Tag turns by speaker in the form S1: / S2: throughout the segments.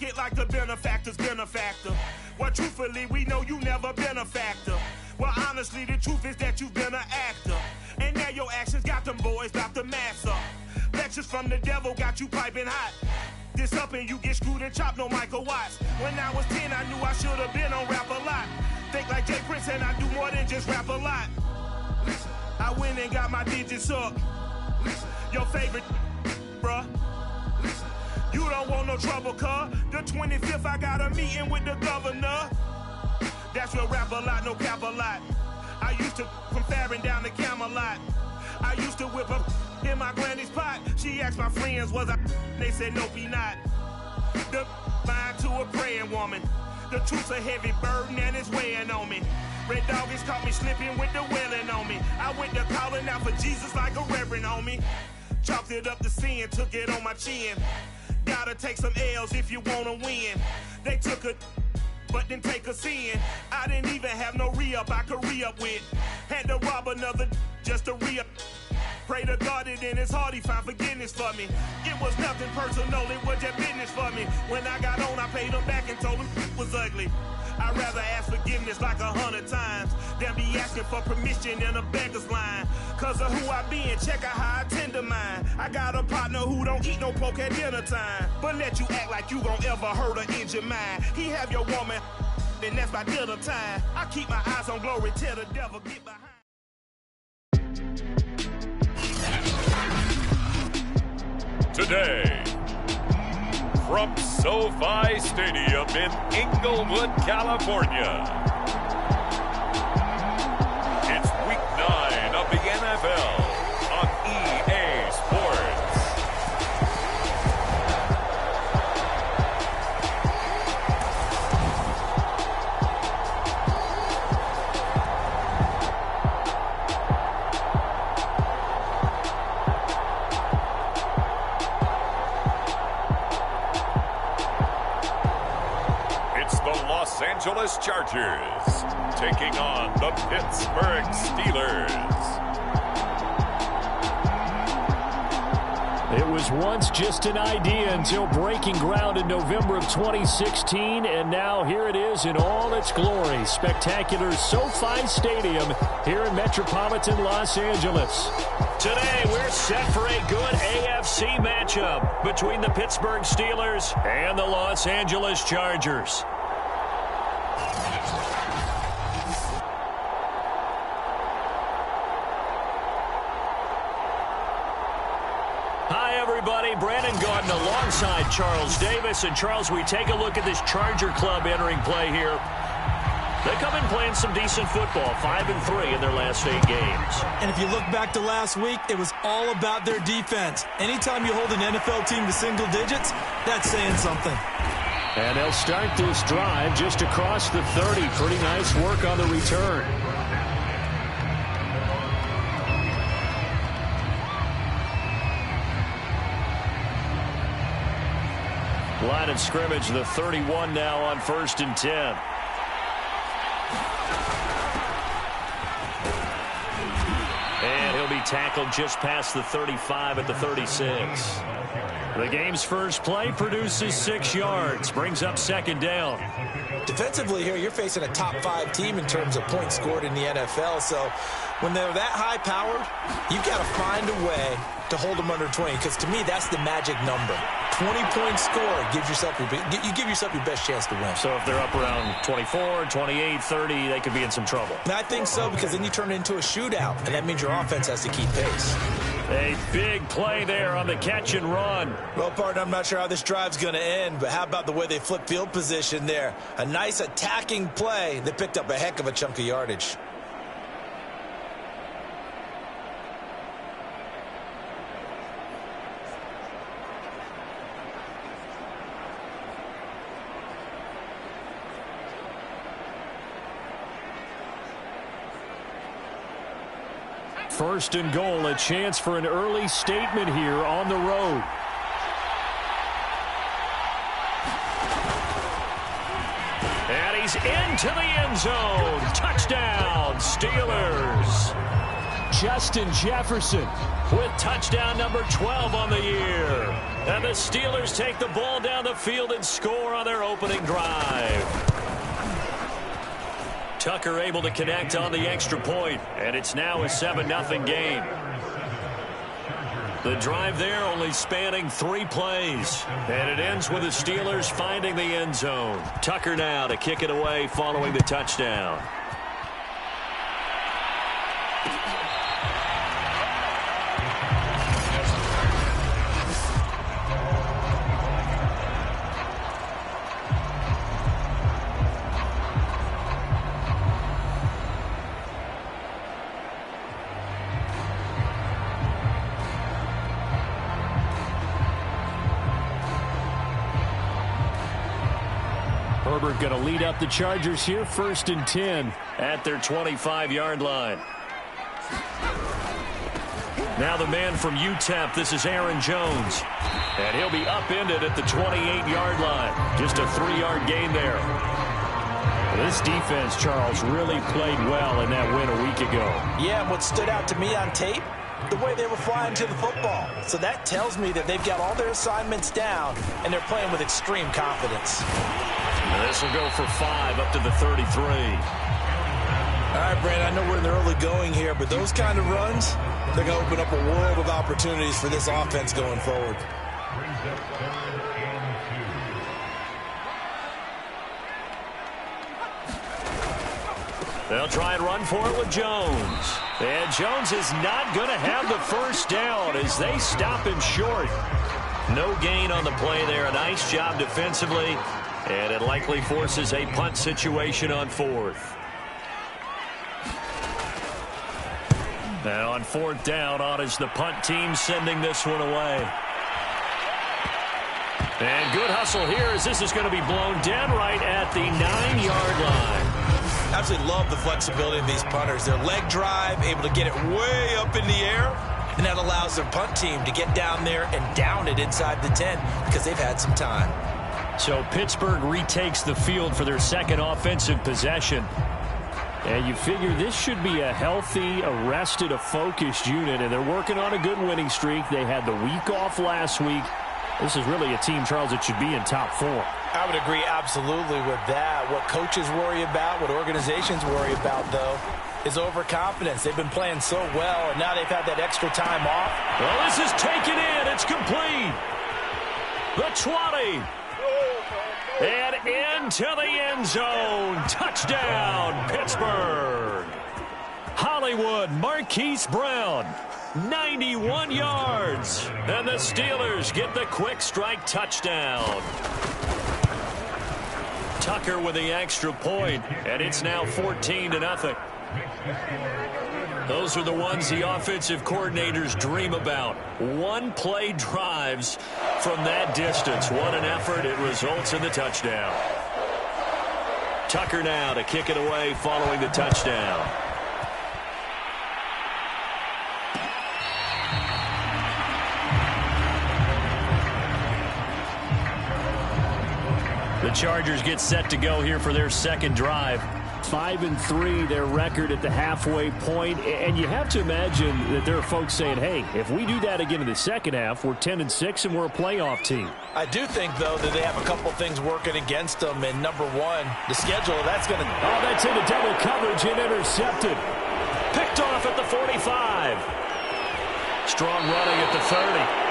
S1: kick it like the benefactor's benefactor. Well, truthfully, we know you never been a factor. Well, honestly, the truth is that you've been an actor. And now your actions got them boys about to mass up. Lectures from the devil got you piping hot. This up and you get screwed and chopped, no Michael Watts. When I was 10, I knew I should have been on Rap a Lot. Think like Jay Prince and I do more than just rap a lot. I went and got my digits up. Your favorite, bruh. You don't want no trouble, cuz. The 25th, I got a meeting with the governor. That's real rap a lot, no cap a lot. I used to from Farron down to Camelot. I used to whip up in my granny's pot. She asked my friends, was I? They said, nope, he not. The line to a praying woman. The truth's a heavy burden and it's weighing on me. Red doggies caught me slipping with the wailing on me. I went to calling out for Jesus like a reverend on me. Chalked it up to sin, took it on my chin. Gotta take some L's if you wanna win. They took a but didn't take a sin. I didn't even have no re-up I could re-up with. Had to rob another just to re-up. Pray to God that in his heart he found forgiveness for me. It was nothing personal, it was just business for me. When I got on, I paid him back and told him it was ugly. I'd rather ask forgiveness like 100 times than be asking for permission in a beggar's line. Cause of who I be and check out how I tend to mine. I got a partner who don't eat no pork at dinner time, but let you act like you gon' ever hurt or injure mine. He have your woman, and that's by dinner time. I keep my eyes on glory till the devil get behind.
S2: Today, from SoFi Stadium in Inglewood, California, it's Week 9 of the NFL on EA Sports. Los Angeles Chargers taking on the Pittsburgh Steelers.
S3: It was once just an idea until breaking ground in November of 2016, and now here it is in all its glory. Spectacular SoFi Stadium here in metropolitan Los Angeles. Today, we're set for a good AFC matchup between the Pittsburgh Steelers and the Los Angeles Chargers. Hi, everybody. Brandon Gaudin alongside Charles Davis. And, Charles, we take a look at this Charger club entering play here. They come in playing some decent football, 5-3 in their last 8 games.
S4: And if you look back to last week, it was all about their defense. Anytime you hold an NFL team to single digits, that's saying something.
S3: And they'll start this drive just across the 30. Pretty nice work on the return. Line of scrimmage, the 31 now on 1st and 10. And he'll be tackled just past the 35 at the 36. The game's first play produces 6 yards, brings up 2nd down.
S4: Defensively here, you're facing a top 5 team in terms of points scored in the NFL, so when they're that high-powered, you've got to find a way to hold them under 20, because to me, that's the magic number. 20-point score gives yourself you give yourself your best chance to win.
S3: So if they're up around 24, 28, 30, they could be in some trouble.
S4: And I think so, because then you turn it into a shootout, and that means your offense has to keep pace.
S3: A big play there on the catch and run.
S4: Well, partner, I'm not sure how this drive's going to end, but how about the way they flip field position there? A nice attacking play. They picked up a heck of a chunk of yardage.
S3: First and goal, a chance for an early statement here on the road. And he's into the end zone. Touchdown, Steelers. Justin Jefferson with touchdown number 12 on the year. And the Steelers take the ball down the field and score on their opening drive. Tucker able to connect on the extra point, and it's now a 7-0 game. The drive there only spanning 3 plays, and it ends with the Steelers finding the end zone. Tucker now to kick it away following the touchdown. Herbert going to lead up the Chargers here, 1st and 10 at their 25-yard line. Now the man from UTEP, this is Aaron Jones. And he'll be upended at the 28-yard line. Just a 3-yard gain there. This defense, Charles, really played well in that win a week ago.
S4: Yeah, and what stood out to me on tape, the way they were flying to the football. So that tells me that they've got all their assignments down, and they're playing with extreme confidence.
S3: This will go for 5 up to the 33.
S4: All right, Brandon, I know we're in the early going here, but those kind of runs, they're going to open up a world of opportunities for this offense going forward.
S3: They'll try and run for it with Jones. And Jones is not going to have the first down as they stop him short. No gain on the play there. A nice job defensively. And it likely forces a punt situation on 4th. Now on 4th down, on is the punt team sending this one away. And good hustle here as this is going to be blown down right at the 9-yard line.
S4: Absolutely love the flexibility of these punters. Their leg drive, able to get it way up in the air, and that allows their punt team to get down there and down it inside the 10 because they've had some time.
S3: So Pittsburgh retakes the field for their second offensive possession. And you figure this should be a healthy, a focused unit, and they're working on a good winning streak. They had the week off last week. This is really a team, Charles, that should be in top 4.
S4: I would agree absolutely with that. What coaches worry about, what organizations worry about, though, is overconfidence. They've been playing so well, and now they've had that extra time off.
S3: Well, this is taken in. It's complete. The 20. And into the end zone. Touchdown, Pittsburgh. Hollywood, Marquise Brown, 91 yards. And the Steelers get the quick strike touchdown. Tucker with the extra point, and it's now 14-0. Those are the ones the offensive coordinators dream about. One-play drives from that distance. What an effort. It results in the touchdown. Tucker now to kick it away following the touchdown. The Chargers get set to go here for their second drive. 5-3, their record at the halfway point. And you have to imagine that there are folks saying, hey, if we do that again in the second half, we're 10-6 and we're a playoff team.
S4: I do think, though, that they have a couple things working against them. And number one, the schedule, that's going to...
S3: Oh, that's into double coverage and intercepted. Picked off at the 45. Strong running at the 30.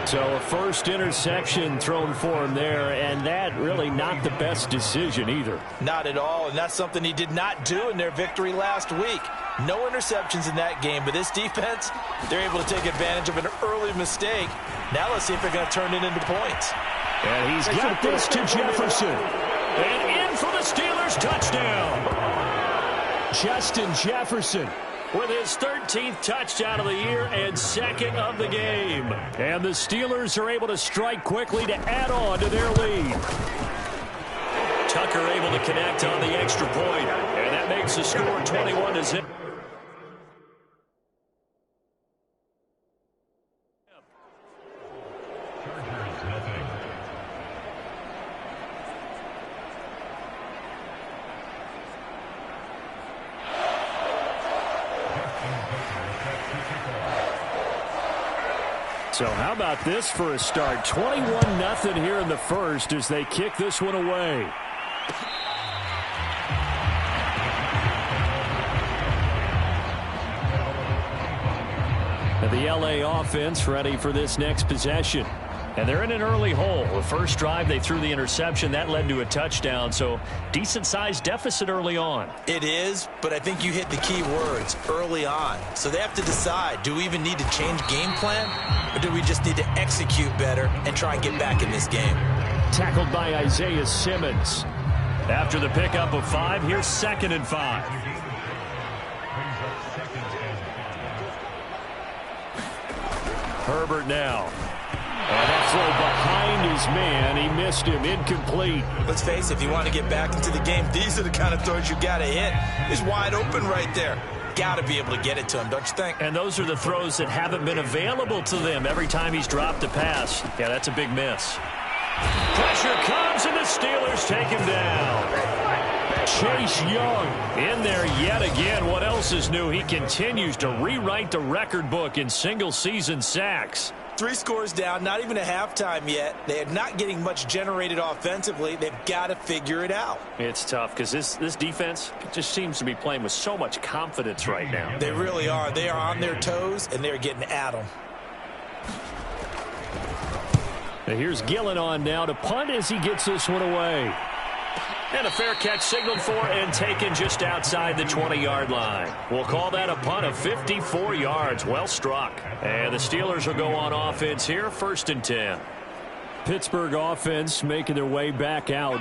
S3: So a first interception thrown for him there, and that really not the best decision either.
S4: Not at all, and that's something he did not do in their victory last week. No interceptions in that game, but this defense, they're able to take advantage of an early mistake. Now let's see if they're going to turn it into points.
S3: And he's got this to Jefferson. And in for the Steelers touchdown. Justin Jefferson with his 13th touchdown of the year and second of the game. And the Steelers are able to strike quickly to add on to their lead. Tucker able to connect on the extra point, and that makes the score 21-0. So how about this for a start? 21-0 here in the first as they kick this one away. And the LA offense ready for this next possession. And they're in an early hole. The first drive, they threw the interception. That led to a touchdown, so decent-sized deficit early on.
S4: It is, but I think you hit the key words, early on. So they have to decide, do we even need to change game plan, or do we just need to execute better and try and get back in this game?
S3: Tackled by Isaiah Simmons. After the pickup of 5, here's 2nd and 5. Herbert now. And that throw behind his man. He missed him. Incomplete.
S4: Let's face it, if you want to get back into the game, these are the kind of throws you got to hit. He's wide open right there. Got to be able to get it to him, don't you think?
S3: And those are the throws that haven't been available to them every time he's dropped a pass. Yeah, that's a big miss. Pressure comes, and the Steelers take him down. Chase Young in there yet again. What else is new? He continues to rewrite the record book in single-season sacks.
S4: 3 scores down, not even a halftime yet. They are not getting much generated offensively. They've got to figure it out.
S3: It's tough because this defense just seems to be playing with so much confidence right now.
S4: They really are. They are on their toes, and they're getting at them.
S3: And here's Gillen on now to punt as he gets this one away. And a fair catch signaled for and taken just outside the 20-yard line. We'll call that a punt of 54 yards. Well struck. And the Steelers will go on offense here, 1st and 10. Pittsburgh offense making their way back out.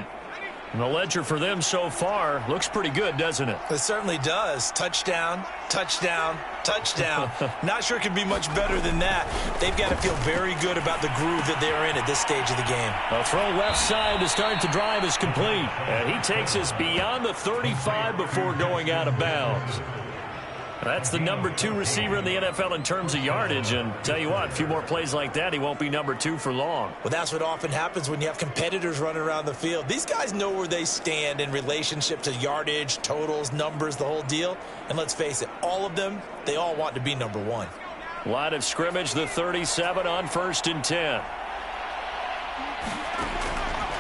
S3: And the ledger for them so far looks pretty good, doesn't it?
S4: It certainly does. Touchdown, touchdown, touchdown. Not sure it could be much better than that. They've got to feel very good about the groove that they're in at this stage of the game.
S3: A throw left side to start the drive is complete. And he takes us beyond the 35 before going out of bounds. That's the number 2 receiver in the NFL in terms of yardage. And tell you what, a few more plays like that, he won't be number 2 for long.
S4: Well, that's what often happens when you have competitors running around the field. These guys know where they stand in relationship to yardage, totals, numbers, the whole deal. And let's face it, all of them, they all want to be number 1.
S3: Line of scrimmage, the 37 on 1st and 10.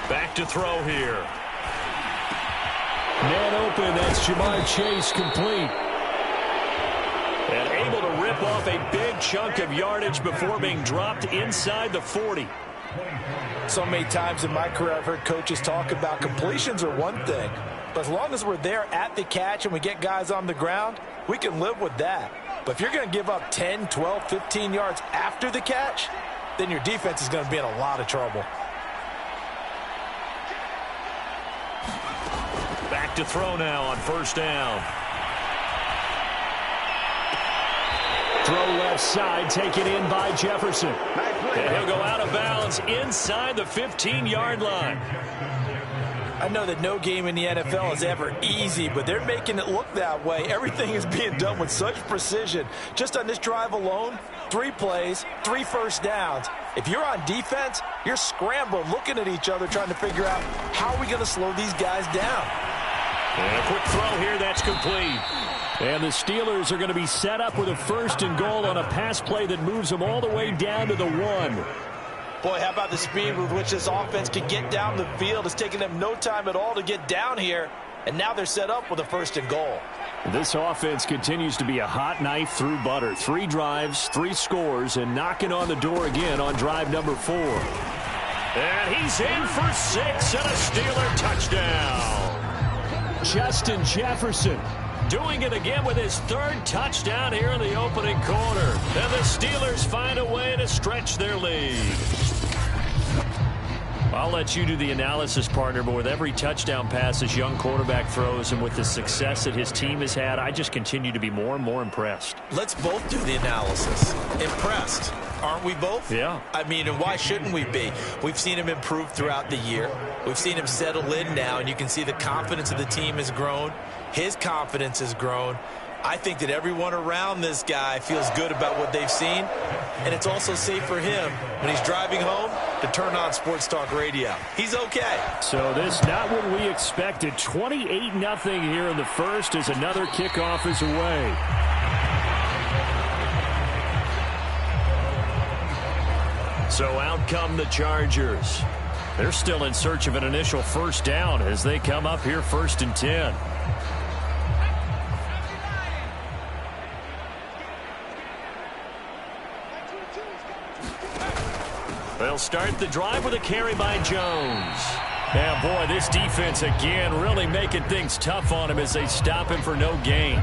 S3: Back to throw here. Man open, that's Jamar Chase complete. And able to rip off a big chunk of yardage before being dropped inside the 40.
S4: So many times in my career I've heard coaches talk about completions are one thing. But as long as we're there at the catch and we get guys on the ground, we can live with that. But if you're going to give up 10, 12, 15 yards after the catch, then your defense is going to be in a lot of trouble.
S3: Back to throw now on 1st down. Throw left side, taken in by Jefferson. And he'll go out of bounds inside the 15-yard line.
S4: I know that no game in the NFL is ever easy, but they're making it look that way. Everything is being done with such precision. Just on this drive alone, 3 plays, 3 first downs. If you're on defense, you're scrambling, looking at each other, trying to figure out how are we going to slow these guys down.
S3: And a quick throw here, that's complete. And the Steelers are going to be set up with a 1st and goal on a pass play that moves them all the way down to the 1.
S4: Boy, how about the speed with which this offense can get down the field? It's taking them no time at all to get down here. And now they're set up with a 1st and goal.
S3: This offense continues to be a hot knife through butter. 3 drives, 3 scores, and knocking on the door again on drive number 4. And he's in for 6 and a Steeler touchdown. Justin Jefferson doing it again with his 3rd touchdown here in the opening quarter. And the Steelers find a way to stretch their lead. I'll let you do the analysis, partner, but with every touchdown pass this young quarterback throws and with the success that his team has had, I just continue to be more and more impressed.
S4: Let's both do the analysis. Impressed. Aren't we both?
S3: Yeah.
S4: I mean, and why shouldn't we be? We've seen him improve throughout the year. We've seen him settle in now, and you can see the confidence of the team has grown. His confidence has grown. I think that everyone around this guy feels good about what they've seen, and it's also safe for him when he's driving home to turn on Sports Talk Radio. He's okay.
S3: So this not what we expected. 28-0 here in the first as another kickoff is away. So out come the Chargers. They're still in search of an initial first down as they come up here 1st and 10. They'll start the drive with a carry by Jones. And boy, this defense again really making things tough on him as they stop him for no gain.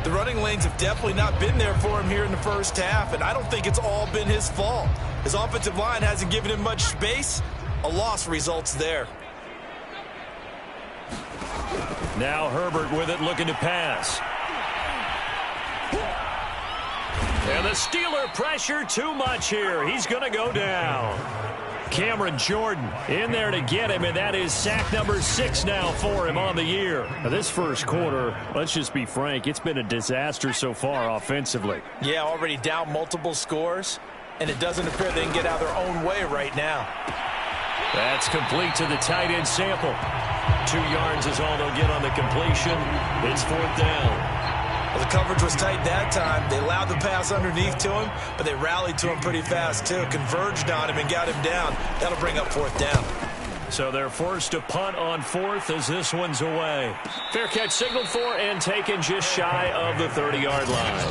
S4: The running lanes have definitely not been there for him here in the first half, and I don't think it's all been his fault. His offensive line hasn't given him much space. A loss results there.
S3: Now Herbert with it, looking to pass. And the Steeler pressure too much here. He's going to go down. Cameron Jordan in there to get him, and that is sack number 6 now for him on the year. Now this first quarter, let's just be frank, it's been a disaster so far offensively.
S4: Yeah, already down multiple scores, and it doesn't appear they can get out of their own way right now.
S3: That's complete to the tight end Sample. 2 yards is all they'll get on the completion. It's 4th down.
S4: Well, the coverage was tight that time. They allowed the pass underneath to him, but they rallied to him pretty fast, too. Converged on him and got him down. That'll bring up 4th down.
S3: So they're forced to punt on 4th as this one's away. Fair catch signaled for and taken just shy of the 30-yard line.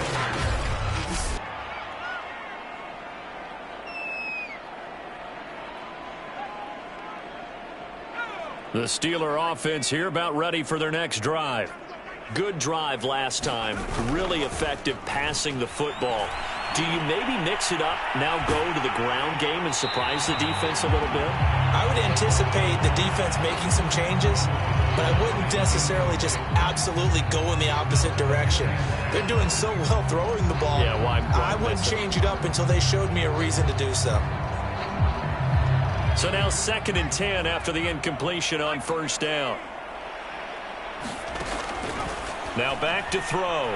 S3: The Steeler offense here about ready for their next drive. Good drive last time. Really effective passing the football. Do you maybe mix it up, now go to the ground game and surprise the defense a little bit?
S4: I would anticipate the defense making some changes, but I wouldn't necessarily just absolutely go in the opposite direction. They're doing so well throwing the ball.
S3: Yeah, why
S4: I wouldn't change it up until they showed me a reason to do so.
S3: So now 2nd and 10 after the incompletion on 1st down. Now back to throw.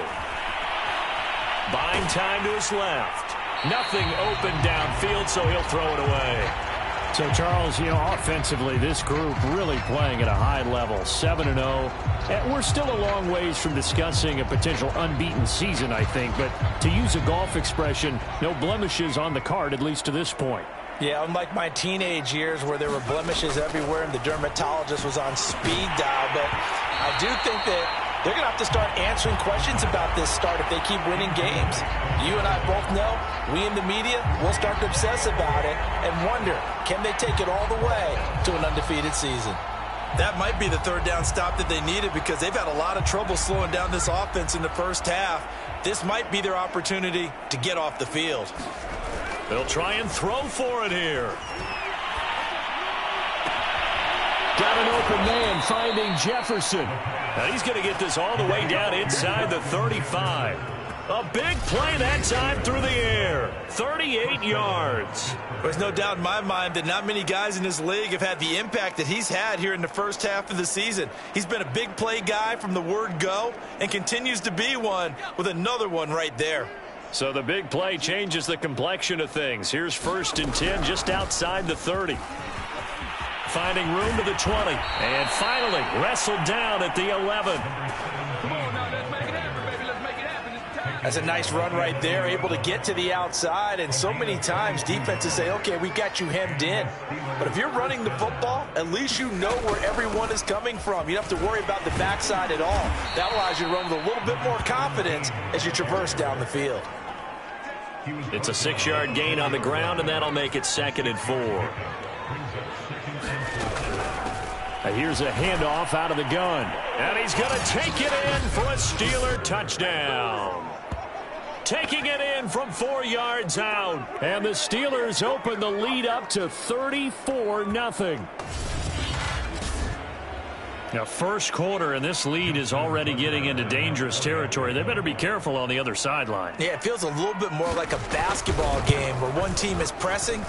S3: Buying time to his left. Nothing open downfield, so he'll throw it away. So, Charles, offensively, this group really playing at a high level, 7-0. And we're still a long ways from discussing a potential unbeaten season, I think. But to use a golf expression, no blemishes on the card, at least to this point.
S4: Yeah, unlike my teenage years where there were blemishes everywhere and the dermatologist was on speed dial. But I do think that they're going to have to start answering questions about this start if they keep winning games. You and I both know, we in the media will start to obsess about it and wonder, can they take it all the way to an undefeated season? That might be the 3rd down stop that they needed because they've had a lot of trouble slowing down this offense in the first half. This might be their opportunity to get off the field.
S3: They'll try and throw for it here. Got an open man finding Jefferson. Now he's going to get this all the way down inside the 35. A big play that time through the air. 38 yards.
S4: There's no doubt in my mind that not many guys in this league have had the impact that he's had here in the first half of the season. He's been a big play guy from the word go and continues to be one with another one right there.
S3: So the big play changes the complexion of things. Here's 1st and 10 just outside the 30. Finding room to the 20. And finally wrestled down at the 11.
S4: That's a nice run right there, able to get to the outside. And so many times defenses say, okay, we got you hemmed in. But if you're running the football, at least you know where everyone is coming from. You don't have to worry about the backside at all. That allows you to run with a little bit more confidence as you traverse down the field.
S3: It's a 6-yard gain on the ground, and that'll make it 2nd and 4. Here's a handoff out of the gun. And he's going to take it in for a Steeler touchdown. Taking it in from 4 yards out. And the Steelers open the lead up to 34-0. Now, first quarter, and this lead is already getting into dangerous territory. They better be careful on the other sideline.
S4: Yeah, it feels a little bit more like a basketball game where one team is pressing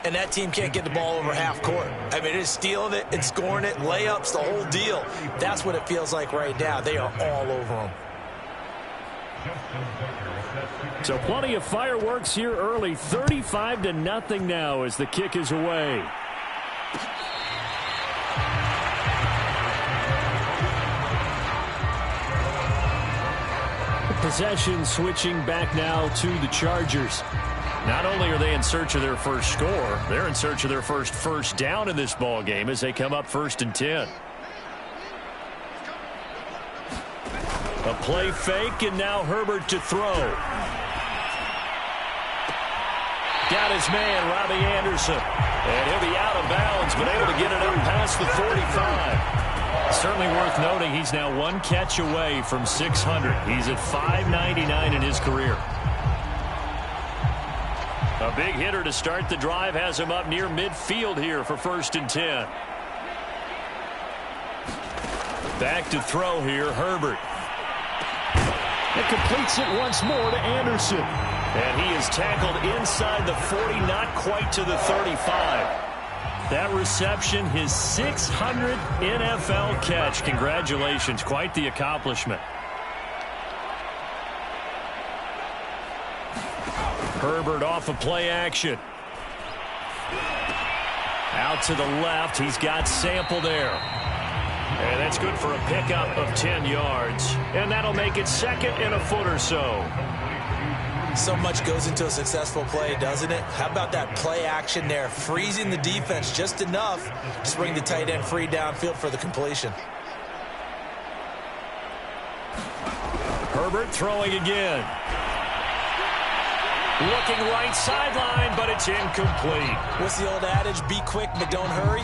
S4: and that team can't get the ball over half court. I mean, it is stealing it and scoring it, layups, the whole deal. That's what it feels like right now. They are all over them.
S3: So plenty of fireworks here early. 35-0 now as the kick is away. possession switching back now to the Chargers. Not only are they in search of their first score, they're in search of their first down in this ball game as they come up 1st and 10. A play fake, and now Herbert to throw. Got his man, Robbie Anderson. And he'll be out of bounds, but able to get it up past the 45. Certainly worth noting he's now one catch away from 600. He's at 599 in his career. A big hitter to start the drive has him up near midfield here for 1st and 10. Back to throw here, Herbert. It completes it once more to Anderson. And he is tackled inside the 40, not quite to the 35. That reception, his 600th NFL catch. Congratulations, quite the accomplishment. Herbert off of play action. Out to the left, he's got Sample there. And that's good for a pickup of 10 yards. And that'll make it 2nd and a foot or so.
S4: So much goes into a successful play, doesn't it? How about that play action there? Freezing the defense just enough to bring the tight end free downfield for the completion.
S3: Herbert throwing again. Looking right sideline, but it's incomplete.
S4: What's the old adage? Be quick, but don't hurry?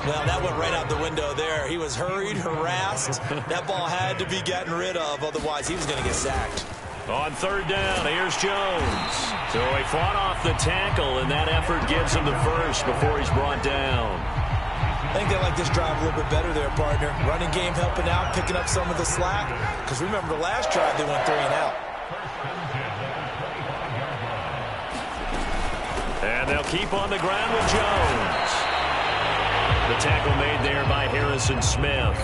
S4: Well, that went right out the window there. He was hurried, harassed. That ball had to be gotten rid of, otherwise he was going to get sacked.
S3: On 3rd down, here's Jones. So he fought off the tackle, and that effort gives him the first before he's brought down.
S4: I think they like this drive a little bit better there, partner. Running game helping out, picking up some of the slack. Because remember, the last drive they went 3 and out.
S3: And they'll keep on the ground with Jones. The tackle made there by Harrison Smith.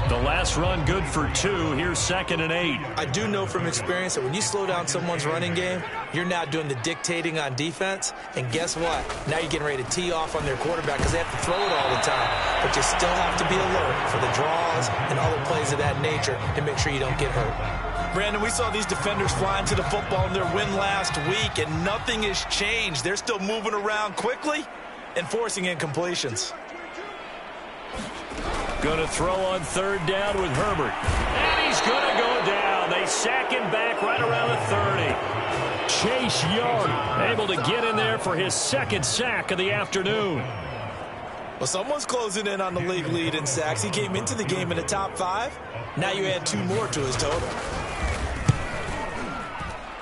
S3: The last run good for 2. Here's 2nd and 8.
S4: I do know from experience that when you slow down someone's running game, you're now doing the dictating on defense. And guess what? Now you're getting ready to tee off on their quarterback because they have to throw it all the time. But you still have to be alert for the draws and other plays of that nature to make sure you don't get hurt. Brandon, we saw these defenders flying to the football in their win last week, and nothing has changed. They're still moving around quickly and forcing incompletions.
S3: Going to throw on 3rd down with Herbert. And he's going to go down. They sack him back right around the 30. Chase Young able to get in there for his 2nd sack of the afternoon.
S4: Well, someone's closing in on the league lead in sacks. He came into the game in the top 5. Now you add 2 more to his total.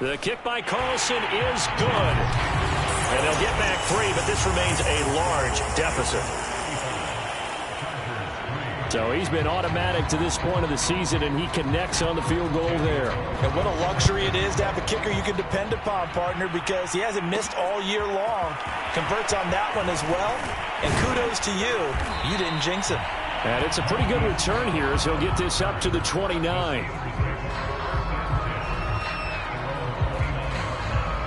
S3: The kick by Carlson is good. And they'll get back 3, but this remains a large deficit. So he's been automatic to this point of the season, and he connects on the field goal there.
S4: And what a luxury it is to have a kicker you can depend upon, partner, because he hasn't missed all year long. Converts on that one as well. And kudos to you. You didn't jinx him.
S3: And it's a pretty good return here as he'll get this up to the 29.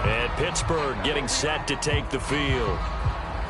S3: And Pittsburgh getting set to take the field.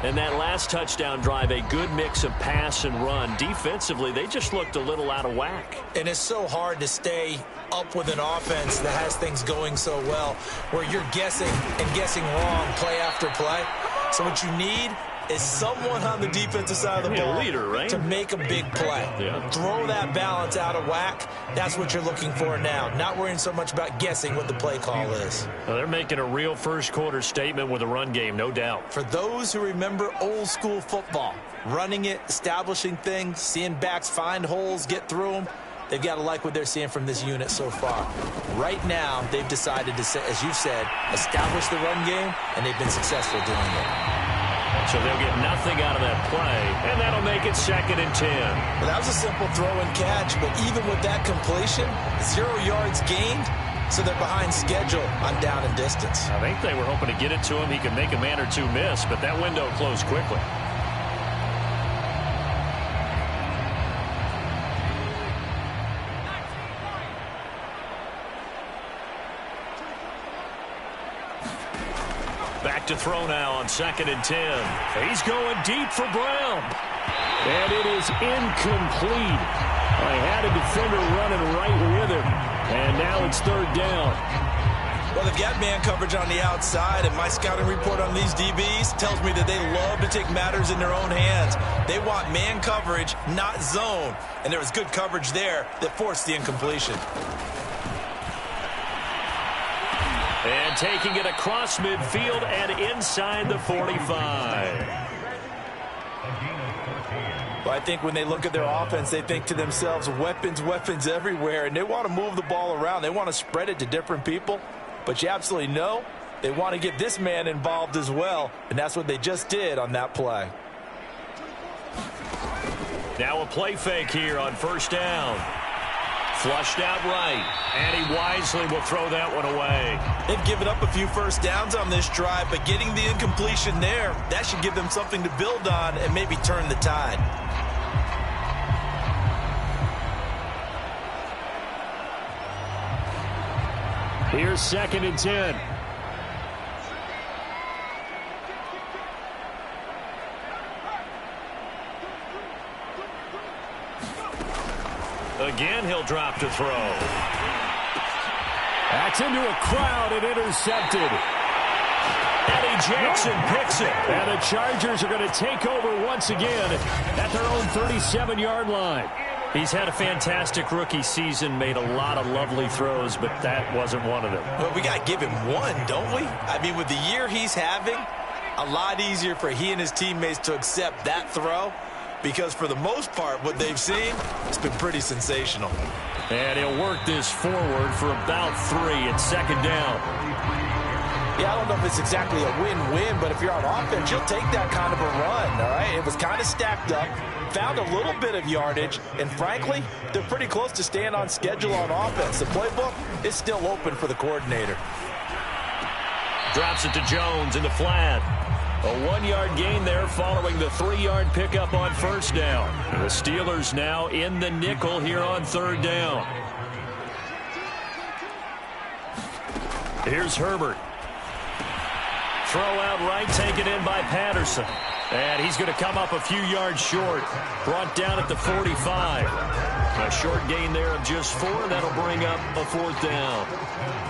S3: And that last touchdown drive, a good mix of pass and run. Defensively, they just looked a little out of whack.
S4: And it's so hard to stay up with an offense that has things going so well, where you're guessing and guessing wrong play after play. So what you need is someone on the defensive side of the ball
S3: leader, right?
S4: to make a big play.
S3: Yeah.
S4: Throw that balance out of whack. That's what you're looking for now. Not worrying so much about guessing what the play call is.
S3: Well, they're making a real first-quarter statement with a run game, no doubt.
S4: For those who remember old-school football, running it, establishing things, seeing backs find holes, get through them, they've got to like what they're seeing from this unit so far. Right now, they've decided to, as you said, establish the run game, and they've been successful doing it.
S3: So they'll get nothing out of that play, and that'll make it 2nd and 10.
S4: Well, that was a simple throw and catch, but even with that completion, 0 yards gained, so they're behind schedule on down and distance.
S3: I think they were hoping to get it to him. He could make a man or 2 miss, but that window closed quickly. Back to throw now on 2nd and 10. He's going deep for Brown. And it is incomplete. They had a defender running right with him. And now it's third down.
S4: Well, they've got man coverage on the outside, and my scouting report on these DBs tells me that they love to take matters in their own hands. They want man coverage, not zone. And there was good coverage there that forced the incompletion.
S3: And taking it across midfield and inside the 45.
S4: Well, I think when they look at their offense, they think to themselves, weapons, weapons everywhere, and they want to move the ball around. They want to spread it to different people, but you absolutely know they want to get this man involved as well, and that's what they just did on that play.
S3: Now a play fake here on first down. Flushed out right, and he wisely will throw that one away.
S4: They've given up a few first downs on this drive, but getting the incompletion there, that should give them something to build on and maybe turn the tide.
S3: Here's 2nd and 10. Again, he'll drop to throw. That's into a crowd and intercepted. Eddie Jackson picks it. And the Chargers are going to take over once again at their own 37-yard line. He's had a fantastic rookie season, made a lot of lovely throws, but that wasn't one of them.
S4: Well, we got to give him one, don't we? I mean, with the year he's having, a lot easier for he and his teammates to accept that throw, because for the most part, what they've seen, it's been pretty sensational.
S3: And he'll work this forward for about 3 at 2nd down.
S4: Yeah, I don't know if it's exactly a win-win, but if you're on offense, you'll take that kind of a run, all right? It was kind of stacked up, found a little bit of yardage, and frankly, they're pretty close to staying on schedule on offense. The playbook is still open for the coordinator.
S3: Drops it to Jones in the flat. A 1-yard gain there following the 3-yard pickup on first down. The Steelers now in the nickel here on 3rd down. Here's Herbert. Throw out right, taken in by Patterson. And he's going to come up a few yards short. Brought down at the 45. A short gain there of just 4. That'll bring up a 4th down.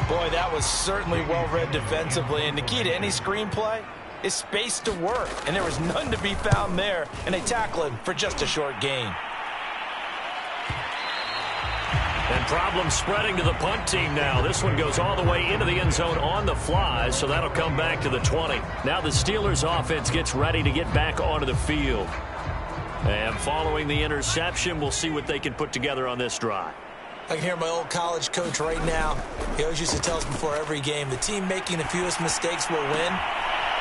S4: Boy, that was certainly well-read defensively. And the key to any screenplay is space to work. And there was none to be found there. And they tackle him for just a short gain.
S3: And problems spreading to the punt team now. This one goes all the way into the end zone on the fly, so that'll come back to the 20. Now the Steelers offense gets ready to get back onto the field. And following the interception, we'll see what they can put together on this drive.
S4: I can hear my old college coach right now. He always used to tell us before every game, the team making the fewest mistakes will win.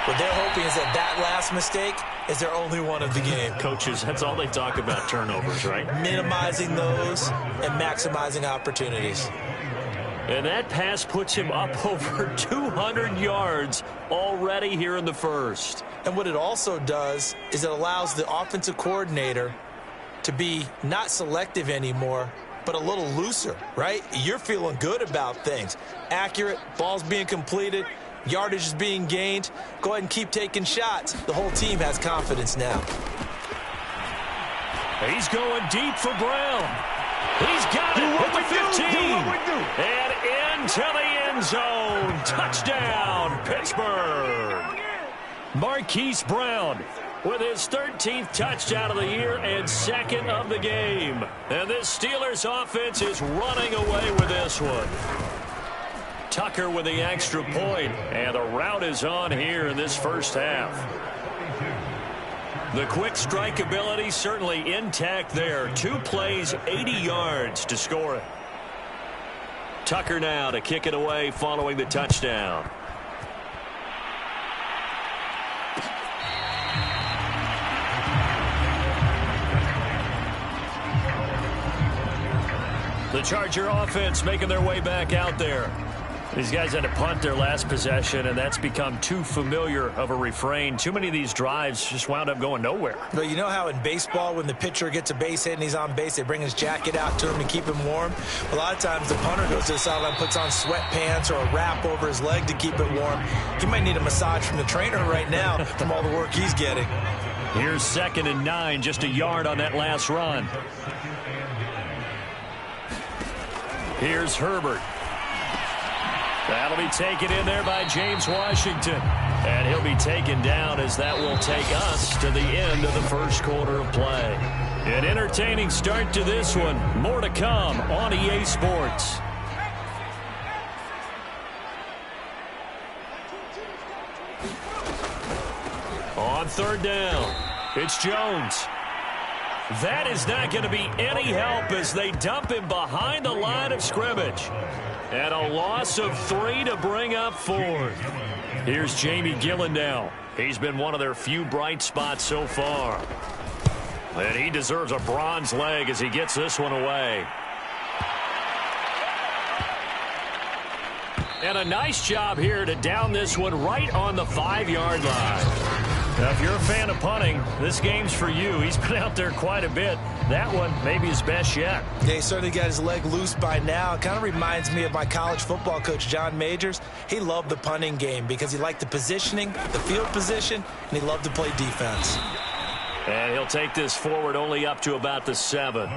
S4: What they're hoping is that last mistake is their only one of the game.
S3: Coaches, that's all they talk about, turnovers, right?
S4: Minimizing those and maximizing opportunities.
S3: And that pass puts him up over 200 yards already here in the first.
S4: And what it also does is it allows the offensive coordinator to be not selective anymore, but a little looser, right? You're feeling good about things. Accurate, balls being completed, yardage is being gained. Go ahead and keep taking shots. The whole team has confidence now.
S3: He's going deep for Brown. He's got it at the 15. And into the end zone. Touchdown, Pittsburgh. Marquise Brown with his 13th touchdown of the year and 2nd of the game. And this Steelers offense is running away with this one. Tucker with the extra point, and the route is on here in this first half. The quick strike ability certainly intact there. 2 plays, 80 yards to score it. Tucker now to kick it away following the touchdown. The Charger offense making their way back out there. These guys had to punt their last possession, and that's become too familiar of a refrain. Too many of these drives just wound up going nowhere.
S4: But you know how in baseball, when the pitcher gets a base hit and he's on base, they bring his jacket out to him to keep him warm? A lot of times the punter goes to the sideline, puts on sweatpants or a wrap over his leg to keep it warm. He might need a massage from the trainer right now from all the work he's getting.
S3: Here's 2nd and 9, just a yard on that last run. Here's Herbert. That'll be taken in there by James Washington. And he'll be taken down as that will take us to the end of the first quarter of play. An entertaining start to this one. More to come on EA Sports. On third down, it's Jones. That is not going to be any help as they dump him behind the line of scrimmage. And a loss of 3 to bring up fourth. Here's Jamie Gillen now. He's been one of their few bright spots so far. And he deserves a bronze leg as he gets this one away. And a nice job here to down this one right on the 5-yard line. Now, if you're a fan of punting, this game's for you. He's been out there quite a bit. That one maybe his best yet.
S4: Yeah, he certainly got his leg loose by now. It kind of reminds me of my college football coach, John Majors. He loved the punting game because he liked the positioning, the field position, and he loved to play defense.
S3: And he'll take this forward only up to about the 7.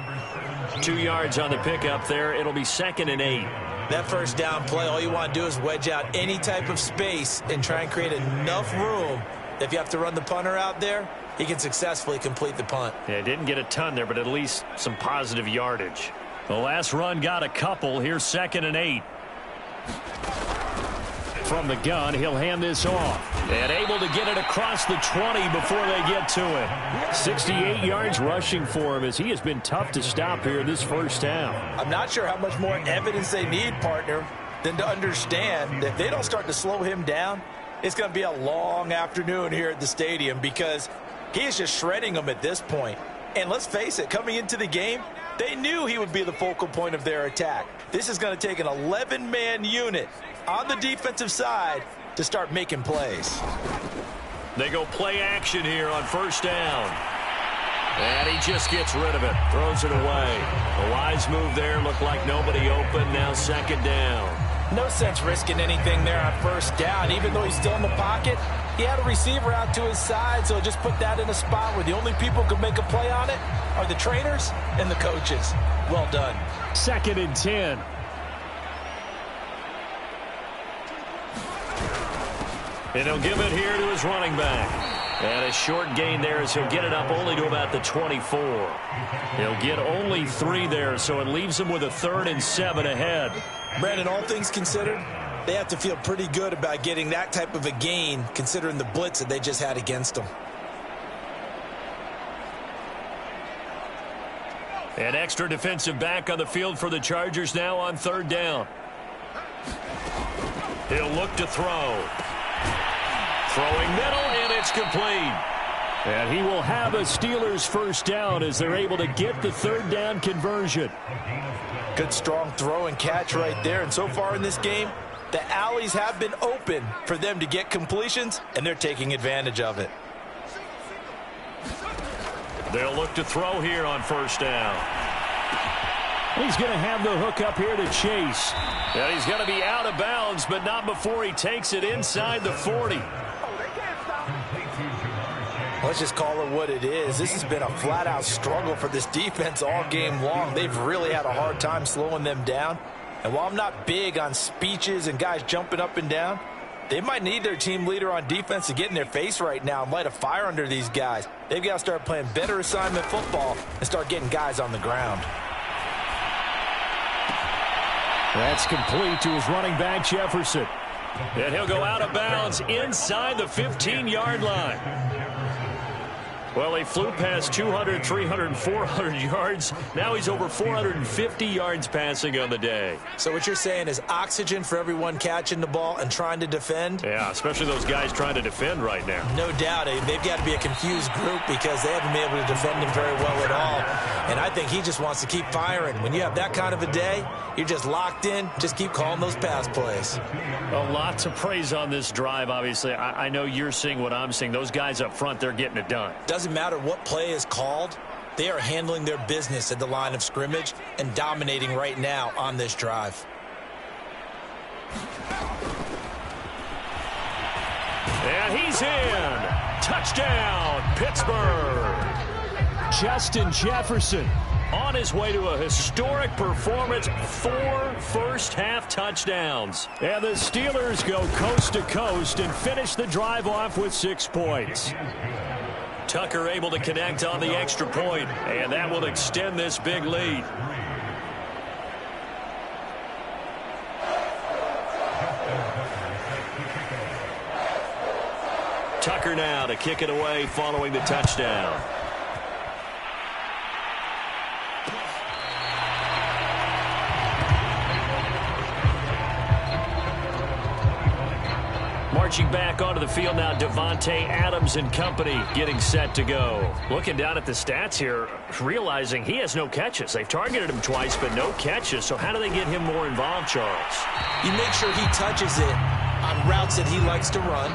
S3: 2 yards on the pickup there. It'll be 2nd and 8.
S4: That first down play, all you want to do is wedge out any type of space and try and create enough room. If you have to run the punter out there, he can successfully complete the punt.
S3: Yeah, didn't get a ton there, but at least some positive yardage. The last run got a couple. Here's 2nd and 8. From the gun, he'll hand this off. And able to get it across the 20 before they get to it. 68 yards rushing for him as he has been tough to stop here this first half.
S4: I'm not sure how much more evidence they need, partner, than to understand that if they don't start to slow him down, it's going to be a long afternoon here at the stadium because he is just shredding them at this point. And let's face it, coming into the game, they knew he would be the focal point of their attack. This is going to take an 11-man unit on the defensive side to start making plays.
S3: They go play action here on first down. And he just gets rid of it, throws it away. A wise move there, looked like nobody open, now 2nd down.
S4: No sense risking anything there on first down. Even though he's still in the pocket, he had a receiver out to his side, so just put that in a spot where the only people who can make a play on it are the trainers and the coaches. Well done.
S3: 2nd and 10. And he'll give it here to his running back. And a short gain there as he'll get it up only to about the 24. He'll get only 3 there, so it leaves him with a 3rd and 7 ahead.
S4: Brandon, all things considered, they have to feel pretty good about getting that type of a gain considering the blitz that they just had against them.
S3: An extra defensive back on the field for the Chargers now on 3rd down. He'll look to throw. Throwing middle, and it's complete. And he will have a Steelers first down as they're able to get the 3rd down conversion.
S4: Good strong throw and catch right there. And so far in this game, the alleys have been open for them to get completions, and they're taking advantage of it.
S3: They'll look to throw here on first down. He's going to have the hook up here to Chase. And he's going to be out of bounds, but not before he takes it inside the 40.
S4: Let's just call it what it is. This has been a flat-out struggle for this defense all game long. They've really had a hard time slowing them down. And while I'm not big on speeches and guys jumping up and down, they might need their team leader on defense to get in their face right now and light a fire under these guys. They've got to start playing better assignment football and start getting guys on the ground.
S3: That's complete to his running back, Jefferson. And he'll go out of bounds inside the 15-yard line. Well, he flew past 200, 300, 400 yards. Now he's over 450 yards passing on the day.
S4: So what you're saying is oxygen for everyone catching the ball and trying to defend?
S3: Yeah, especially those guys trying to defend right now.
S4: No doubt. They've got to be a confused group because they haven't been able to defend him very well at all. And I think he just wants to keep firing. When you have that kind of a day, you're just locked in. Just keep calling those pass plays.
S3: A lot to praise on this drive, obviously. I know you're seeing what I'm seeing. Those guys up front, they're getting it done.
S4: Doesn't matter what play is called. They are handling their business at the line of scrimmage and dominating right now on this drive.
S3: And he's in. Touchdown, Pittsburgh. Justin Jefferson on his way to a historic performance, 4 first-half touchdowns. And the Steelers go coast to coast and finish the drive off with 6 points. Tucker able to connect on the extra point, and that will extend this big lead. Tucker now to kick it away following the touchdown. Marching back onto the field now, Davante Adams and company getting set to go. Looking down at the stats here, realizing he has no catches. They've targeted him twice, but no catches. So how do they get him more involved, Charles?
S4: You make sure he touches it on routes that he likes to run.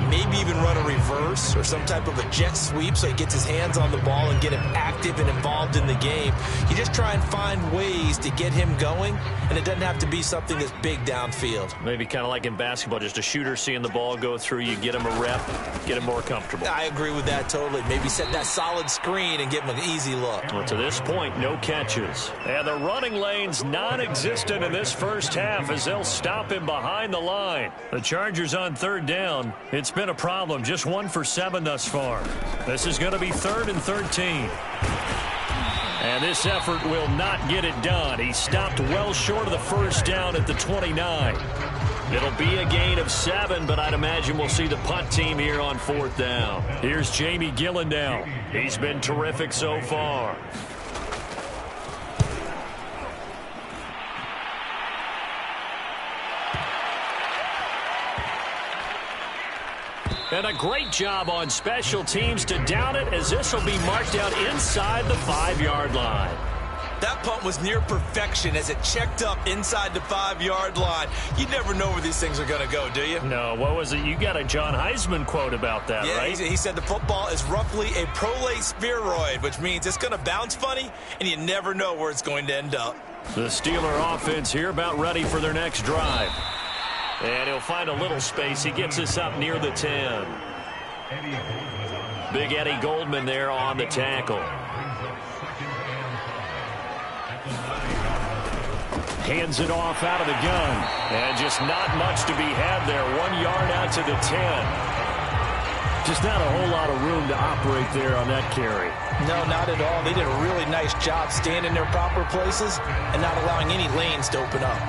S4: Maybe even run a reverse or some type of a jet sweep so he gets his hands on the ball and get him active and involved in the game. You just try and find ways to get him going, and it doesn't have to be something that's big downfield.
S3: Maybe kind of like in basketball, just a shooter seeing the ball go through, you get him a rep, get him more comfortable.
S4: I agree with that totally. Maybe set that solid screen and give him an easy look.
S3: Well, to this point, no catches. And the running lane's non-existent in this first half as they'll stop him behind the line. The Chargers on 3rd down. It's been a problem. Just 1 for 7 thus far. This is going to be 3rd and 13. And this effort will not get it done. He stopped well short of the first down at the 29. It'll be a gain of 7, but I'd imagine we'll see the punt team here on 4th down. Here's Jamie Gillendow. He's been terrific so far. And a great job on special teams to down it, as this will be marked out inside the 5-yard line.
S4: That punt was near perfection as it checked up inside the 5-yard line. You never know where these things are going to go, do you?
S3: No, what was it? You got a John Heisman quote about that,
S4: yeah,
S3: right?
S4: He said the football is roughly a prolate spheroid, which means it's going to bounce funny, and you never know where it's going to end up.
S3: The Steeler offense here about ready for their next drive. And he'll find a little space. He gets us up near the 10. Big Eddie Goldman there on the tackle. Hands it off out of the gun. And just not much to be had there. 1 yard out to the 10. Just not a whole lot of room to operate there on that carry.
S4: No, not at all. They did a really nice job staying in their proper places and not allowing any lanes to open up.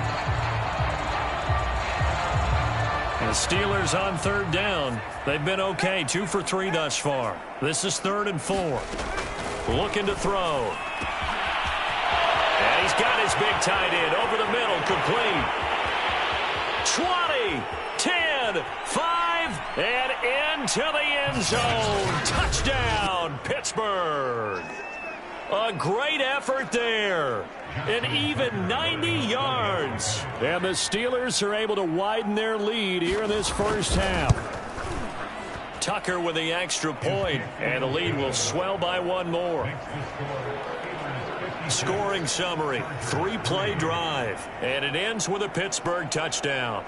S3: The Steelers on 3rd down. They've been okay. 2 for 3 thus far. This is 3rd and 4. Looking to throw. And he's got his big tight end over the middle, complete. 20, 10, 5, and into the end zone. Touchdown, Pittsburgh. A great effort there. An even 90 yards. And the Steelers are able to widen their lead here in this first half. Tucker with the extra point, and the lead will swell by 1 more. Scoring summary, 3-play drive, and it ends with a Pittsburgh touchdown.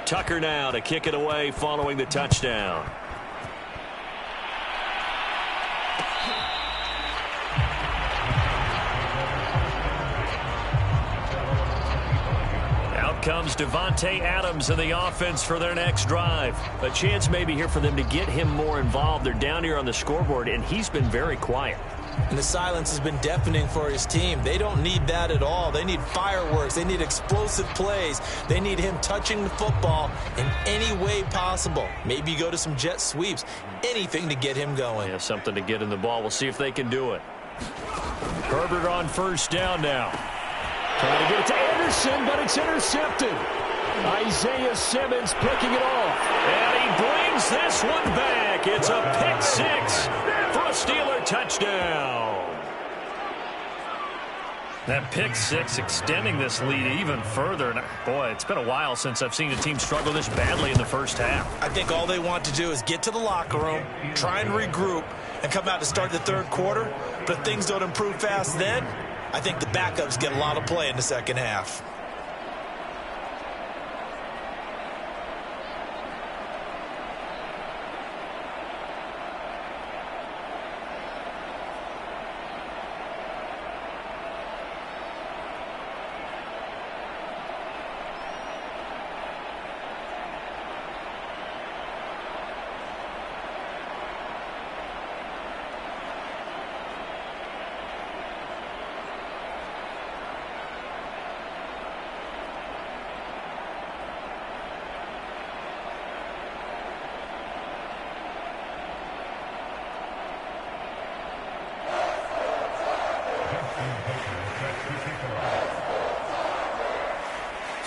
S3: Tucker now to kick it away following the touchdown. Out comes Davante Adams in the offense for their next drive. A chance maybe here for them to get him more involved. They're down here on the scoreboard, and he's been very quiet.
S4: And the silence has been deafening for his team. They don't need that at all. They need fireworks. They need explosive plays. They need him touching the football in any way possible. Maybe go to some jet sweeps. Anything to get him going.
S3: Yeah, something to get in the ball. We'll see if they can do it. Herbert on 1st down now. Trying to get it to Anderson, but it's intercepted. Isaiah Simmons picking it off. And he brings this one back. It's a pick 6 for a Steeler touchdown. That pick 6 extending this lead even further. And boy, it's been a while since I've seen a team struggle this badly in the first half.
S4: I think all they want to do is get to the locker room, try and regroup, and come out to start the 3rd quarter. But if things don't improve fast then, I think the backups get a lot of play in the second half.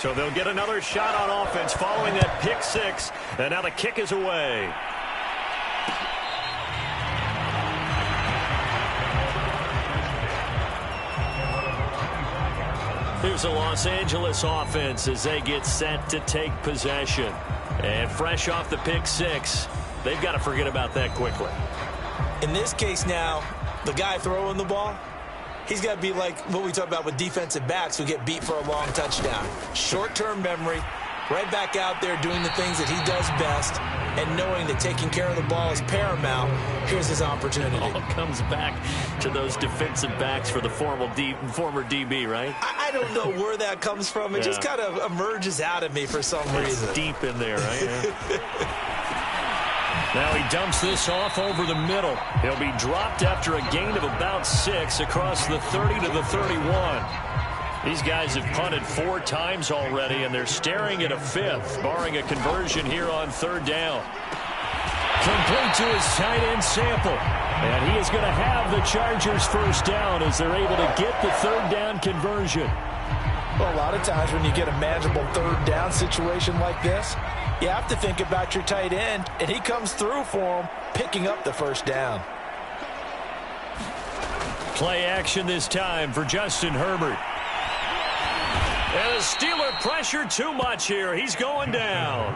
S3: So they'll get another shot on offense following that pick six. And now the kick is away. Here's the Los Angeles offense as they get set to take possession. And fresh off the pick six, they've got to forget about that quickly.
S4: In this case now, the guy throwing the ball, he's got to be like what we talk about with defensive backs who get beat for a long touchdown. Short-term memory, right back out there doing the things that he does best, and knowing that taking care of the ball is paramount. Here's his opportunity.
S3: All comes back to those defensive backs for the former DB, right?
S4: I don't know where that comes from. It just kind of emerges out of me for some reason.
S3: It's deep in there, right? Now he dumps this off over the middle. He'll be dropped after a gain of about 6 across the 30 to the 31. These guys have punted 4 times already, and they're staring at a 5th, barring a conversion here on 3rd down. Complete to his tight end Sample. And he is going to have the Chargers first down as they're able to get the 3rd down conversion.
S4: Well, a lot of times when you get a manageable 3rd down situation like this, you have to think about your tight end, and he comes through for him, picking up the first down.
S3: Play action this time for Justin Herbert. And the Steeler pressure too much here. He's going down.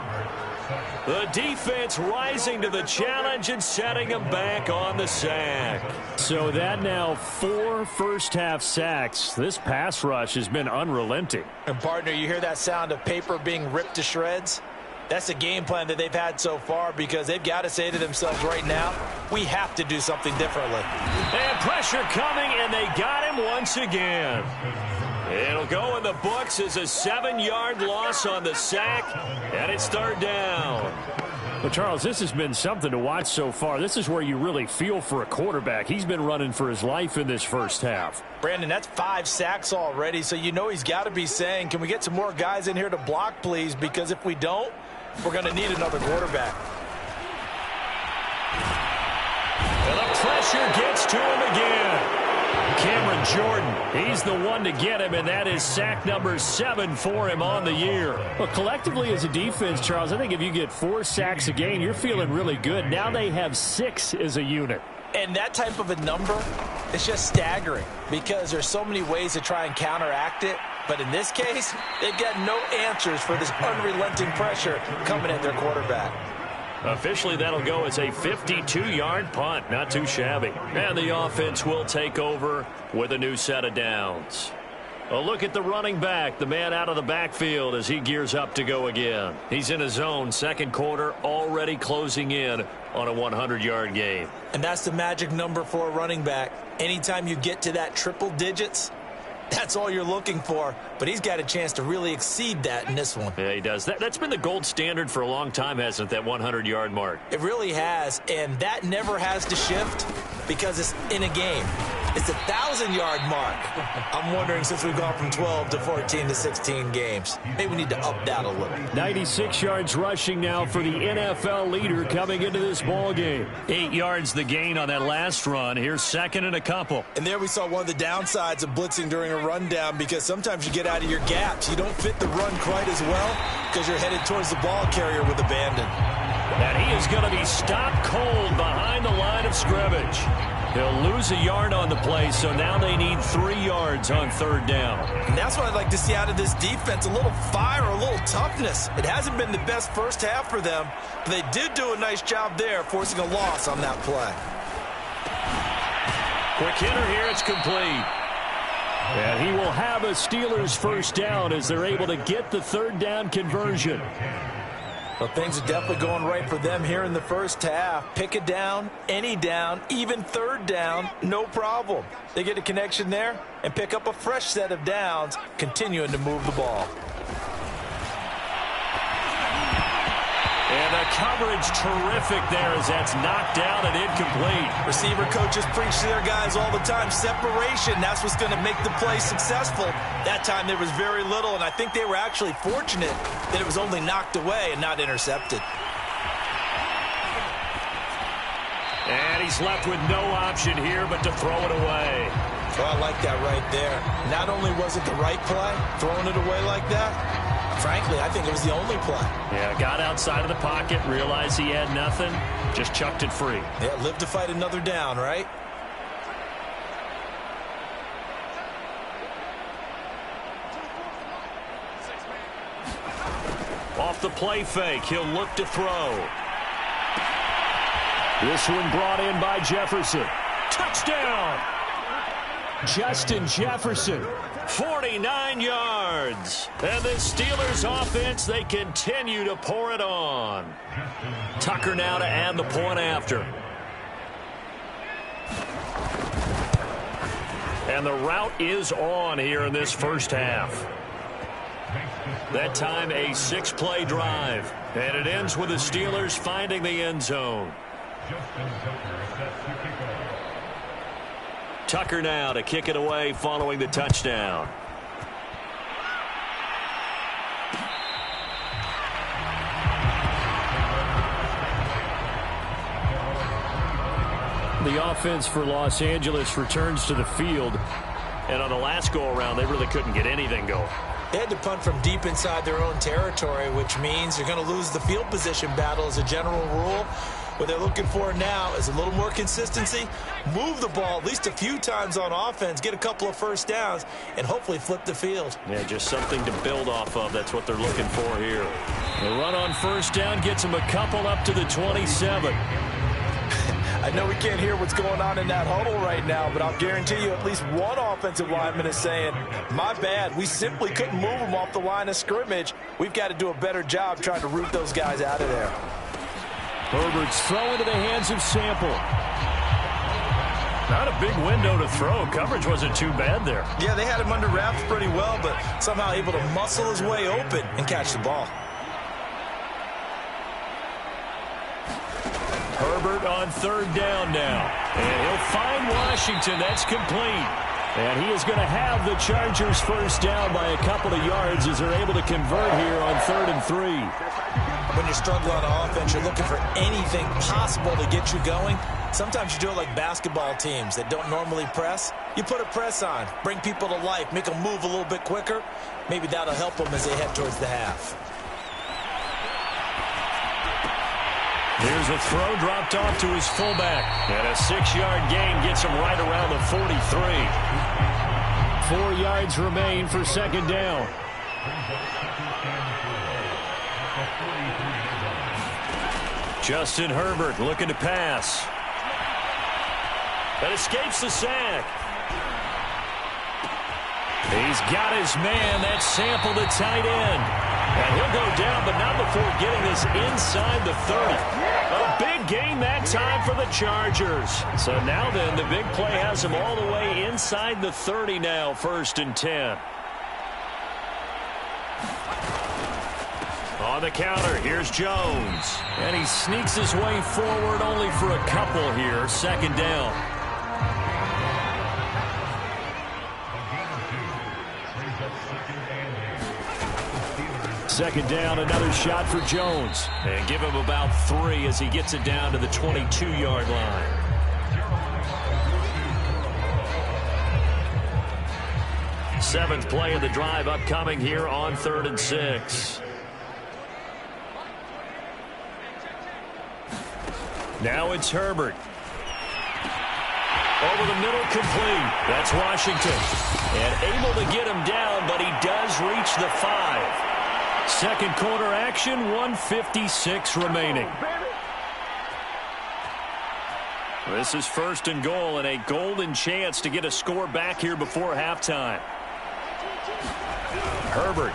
S3: The defense rising to the challenge and setting him back on the sack. So that now 4 first-half sacks. This pass rush has been unrelenting.
S4: And, partner, you hear that sound of paper being ripped to shreds? That's the game plan that they've had so far because they've got to say to themselves right now, we have to do something differently.
S3: And pressure coming, and they got him once again. It'll go in the books as a 7-yard loss on the sack, and it's 3rd down.
S5: Well, Charles, this has been something to watch so far. This is where you really feel for a quarterback. He's been running for his life in this first half.
S4: Brandon, that's 5 sacks already, so you know he's got to be saying, can we get some more guys in here to block, please? Because if we don't, we're going to need another quarterback.
S3: And the pressure gets to him again. Cameron Jordan, he's the one to get him, and that is sack number 7 for him on the year.
S5: Well, collectively as a defense, Charles, I think if you get 4 sacks a game, you're feeling really good. Now they have 6 as a unit.
S4: And that type of a number is just staggering because there's so many ways to try and counteract it. But in this case, they've got no answers for this unrelenting pressure coming at their quarterback.
S3: Officially, that'll go as a 52-yard punt. Not too shabby. And the offense will take over with a new set of downs. A look at the running back, the man out of the backfield as he gears up to go again. He's in his zone, 2nd quarter, already closing in on a 100-yard game.
S4: And that's the magic number for a running back. Anytime you get to that triple digits, that's all you're looking for. But he's got a chance to really exceed that in this one.
S3: Yeah, he does. That's been the gold standard for a long time, hasn't it, that 100-yard mark?
S4: It really has, and that never has to shift because it's in a game. It's a 1,000-yard mark. I'm wondering, since we've gone from 12 to 14 to 16 games, maybe we need to up that a little.
S5: 96 yards rushing now for the NFL leader coming into this ball game.
S3: 8 yards the gain on that last run. Here's 2nd and a couple.
S4: And there we saw one of the downsides of blitzing during a rundown because sometimes you get out of your gaps. You don't fit the run quite as well because you're headed towards the ball carrier with abandon.
S3: And he is going to be stopped cold behind the line of scrimmage. He'll lose a yard on the play, so now they need 3 yards on 3rd down.
S4: And that's what I'd like to see out of this defense, a little fire, a little toughness. It hasn't been the best first half for them, but they did do a nice job there, forcing a loss on that play.
S3: Quick hitter here, it's complete.
S5: And he will have a Steelers first down as they're able to get the 3rd down conversion.
S4: Well, things are definitely going right for them here in the first half. Pick a down, any down, even 3rd down, no problem. They get a connection there and pick up a fresh set of downs, continuing to move the ball.
S3: And the coverage terrific there as that's knocked down and incomplete.
S4: Receiver coaches preach to their guys all the time. Separation, that's what's going to make the play successful. That time there was very little, and I think they were actually fortunate that it was only knocked away and not intercepted.
S3: And he's left with no option here but to throw it away.
S4: Well, I like that right there. Not only was it the right play, throwing it away like that, Frankly, I think it was the only play.
S5: Yeah, got outside of the pocket, realized he had nothing, just chucked it free.
S4: Yeah, live to fight another down, right?
S5: Off the play fake, he'll look to throw. This one brought in by Jefferson. Touchdown! Justin Jefferson, 49 yards. And the Steelers offense, they continue to pour it on. Tucker now to add the point after. And the route is on here in this first half. That time a 6-play drive. And it ends with the Steelers finding the end zone. Tucker now to kick it away following the touchdown. The offense for Los Angeles returns to the field. And on the last go-around, they really couldn't get anything going.
S4: They had to punt from deep inside their own territory, which means you're going to lose the field position battle as a general rule. What they're looking for now is a little more consistency, move the ball at least a few times on offense, get a couple of first downs, and hopefully flip the field.
S5: Yeah, just something to build off of. That's what they're looking for here. The run on first down gets them a couple up to the 27.
S4: I know we can't hear what's going on in that huddle right now, but I'll guarantee you at least one offensive lineman is saying, my bad, we simply couldn't move them off the line of scrimmage. We've got to do a better job trying to root those guys out of there.
S5: Herbert's throw into the hands of Sample. Not a big window to throw. Coverage wasn't too bad there.
S4: Yeah, they had him under wraps pretty well, but somehow able to muscle his way open and catch the ball.
S5: Herbert on third down now. And he'll find Washington. That's complete. And he is going to have the Chargers first down by a couple of yards as they're able to convert here on 3rd and 3.
S4: When you're struggling on offense, you're looking for anything possible to get you going. Sometimes you do it like basketball teams that don't normally press. You put a press on, bring people to life, make them move a little bit quicker. Maybe that'll help them as they head towards the half.
S5: Here's a throw dropped off to his fullback. And a 6-yard gain gets him right around the 43. 4 yards remain for second down. Justin Herbert looking to pass. That escapes the sack. He's got his man. That's Sample, the tight end. And he'll go down, but not before getting this inside the 30. A big gain that time for the Chargers. So now then, the big play has him all the way inside the 30 now, 1st and 10. On the counter, here's Jones. And he sneaks his way forward only for a couple here. Second down. Second down, another shot for Jones. And give him about 3 as he gets it down to the 22-yard line. Seventh play of the drive upcoming here on 3rd and 6. Now it's Herbert. Over the middle, complete. That's Washington. And able to get him down, but he does reach the 5. Second quarter action, 1:56 remaining. This is 1st and goal and a golden chance to get a score back here before halftime. Herbert.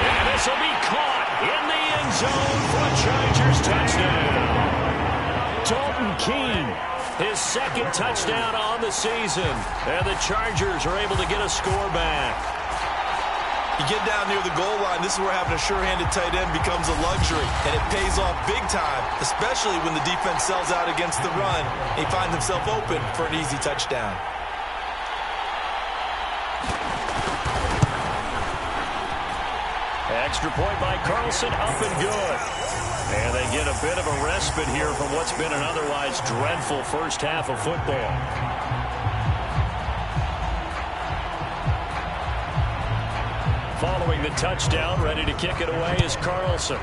S5: And this will be caught in the end zone for a Chargers touchdown. Dalton Keene, his second touchdown on the season. And the Chargers are able to get a score back.
S4: You get down near the goal line, this is where having a sure-handed tight end becomes a luxury, and it pays off big time, especially when the defense sells out against the run. He finds himself open for an easy touchdown.
S5: Extra point by Carlson, up and good. And they get a bit of a respite here from what's been an otherwise dreadful first half of football.
S3: Following the touchdown, ready to kick it away is Carlson.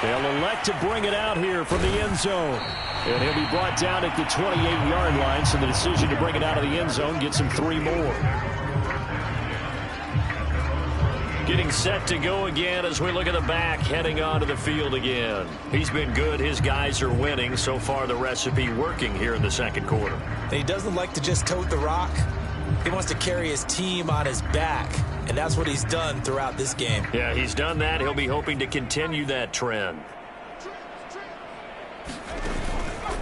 S3: They'll elect to bring it out here from the end zone. And he'll be brought down at the 28-yard line, so the decision to bring it out of the end zone gets him 3 more. Getting set to go again as we look at the back heading onto the field again. He's been good. His guys are winning. So far, the recipe working here in the second quarter.
S4: He doesn't like to just tote the rock. He wants to carry his team on his back, and that's what he's done throughout this game.
S3: Yeah, he's done that. He'll be hoping to continue that trend.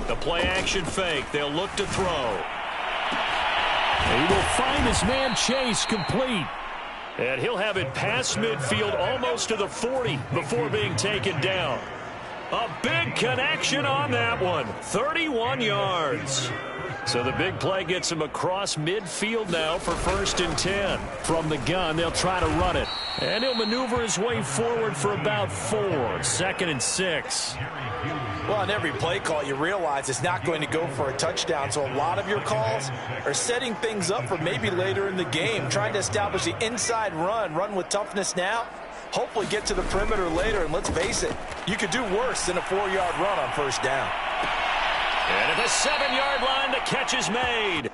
S3: The play-action fake. They'll look to throw. He will find his man Chase complete. And he'll have it past midfield almost to the 40 before being taken down. A big connection on that one. 31 yards. So the big play gets him across midfield now for 1st and 10. From the gun, they'll try to run it. And he'll maneuver his way forward for about 4. 2nd and 6.
S4: Well, on every play call, you realize it's not going to go for a touchdown. So a lot of your calls are setting things up for maybe later in the game, trying to establish the inside run with toughness now, hopefully get to the perimeter later. And let's face it, you could do worse than a 4-yard run on 1st down.
S3: And at the 7-yard line, the catch is made.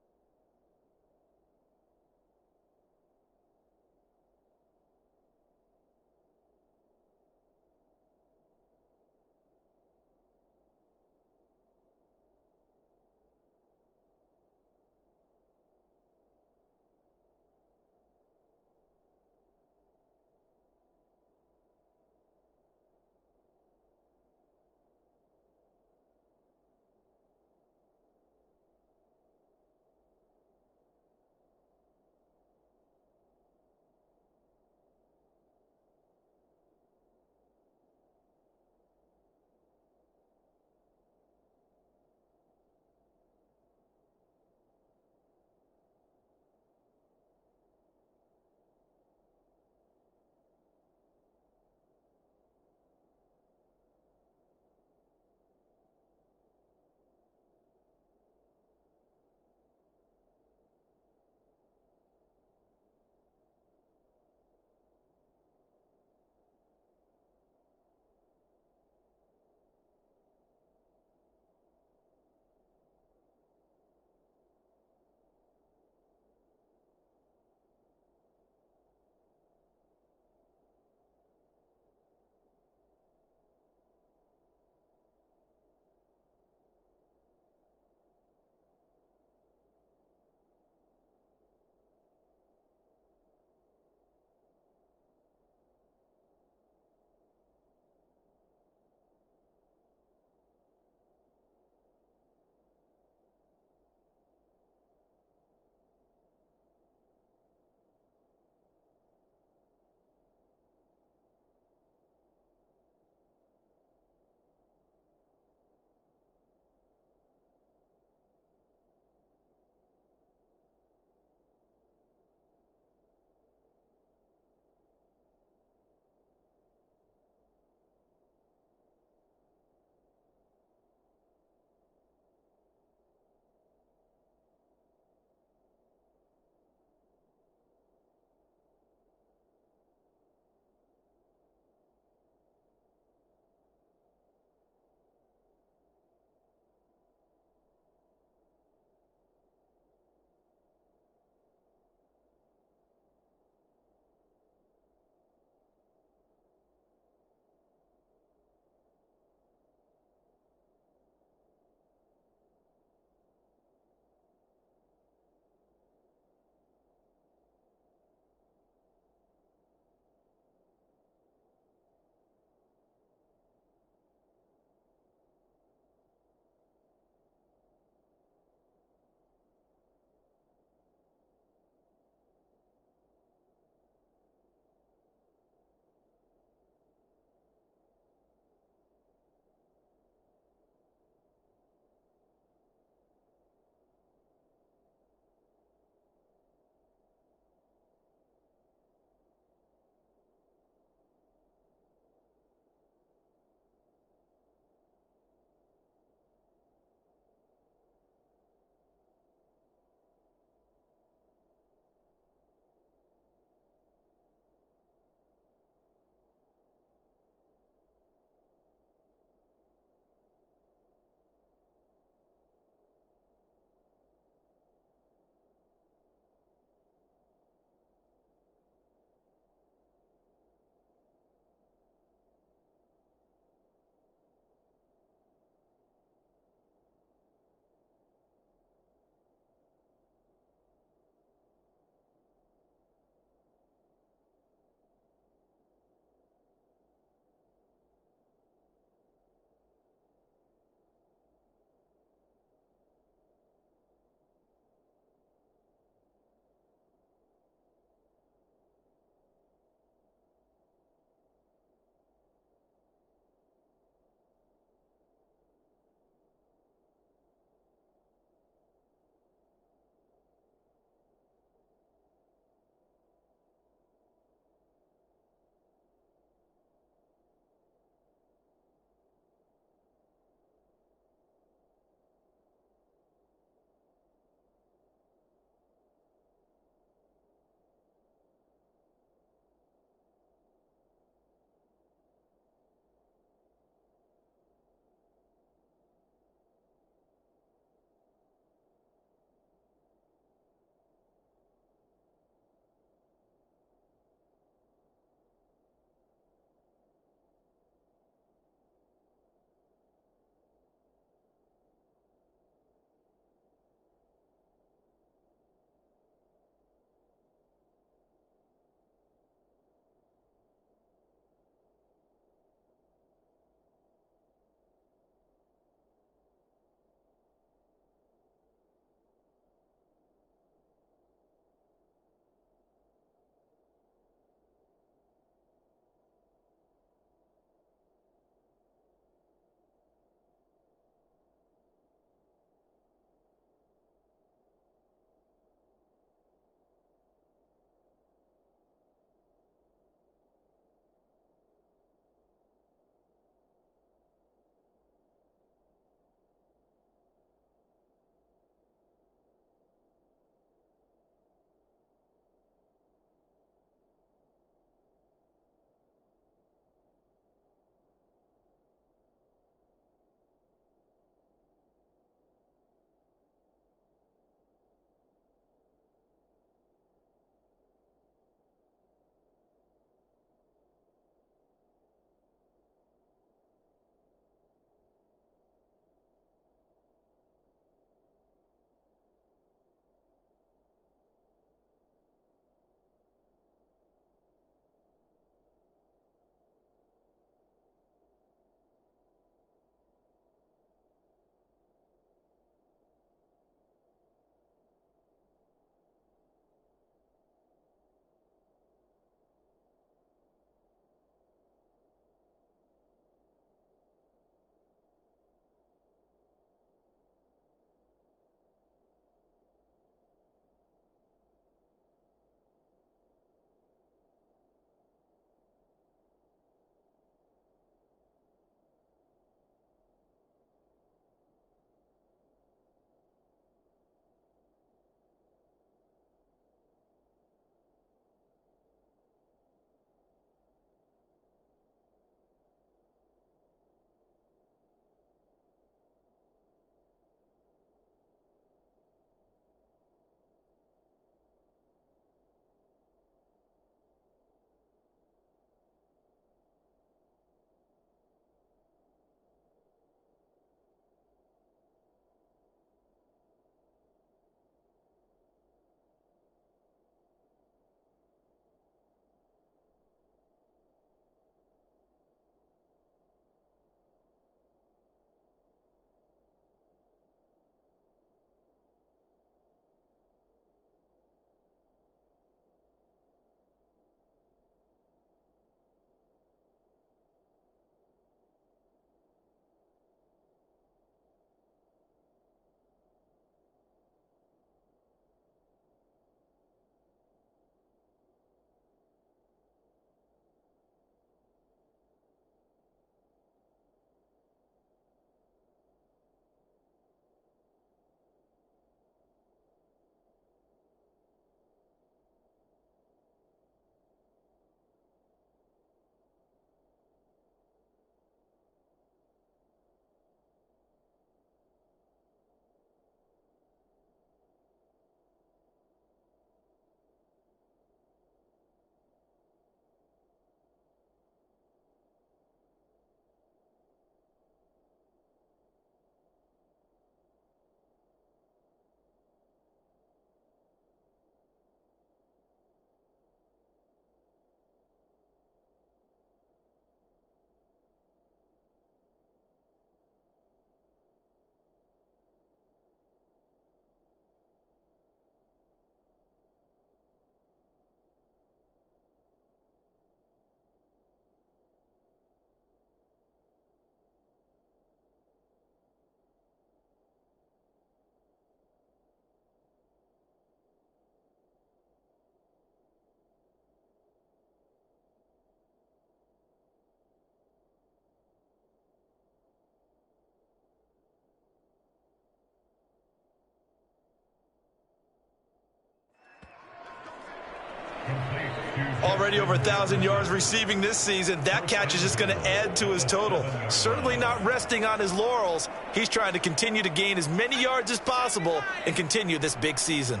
S4: Already over 1,000 yards receiving this season. That catch is just going to add to his total. Certainly not resting on his laurels. He's trying to continue to gain as many yards as possible and continue this big season.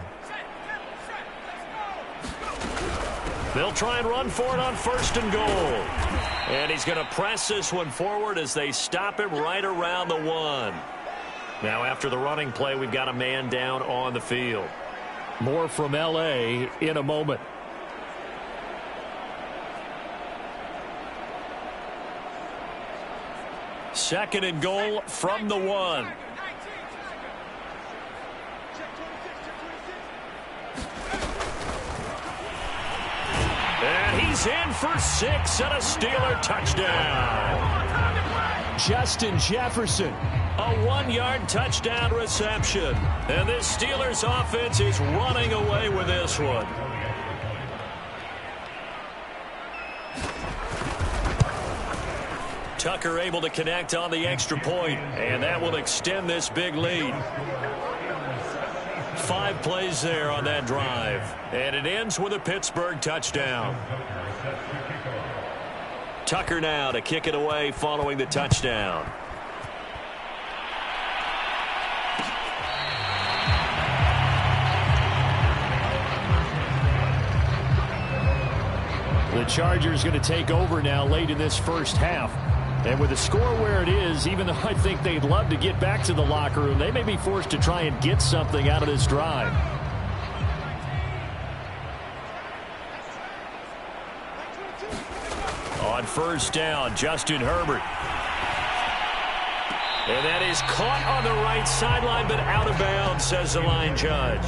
S5: They'll try and run for it on 1st and goal. And he's going to press this one forward as they stop him right around the 1. Now after the running play, we've got a man down on the field. More from L.A. in a moment. Second and goal from the 1. And he's in for 6 and a Steeler touchdown. Justin Jefferson, a 1-yard touchdown reception. And this Steelers offense is running away with this one. Tucker able to connect on the extra point, and that will extend this big lead. 5 plays there on that drive, and it ends with a Pittsburgh touchdown. Tucker now to kick it away following the touchdown. The Chargers going to take over now late in this first half. And with the score where it is, even though I think they'd love to get back to the locker room, they may be forced to try and get something out of this drive. On 1st down, Justin Herbert. And that is caught on the right sideline, but out of bounds, says the line judge.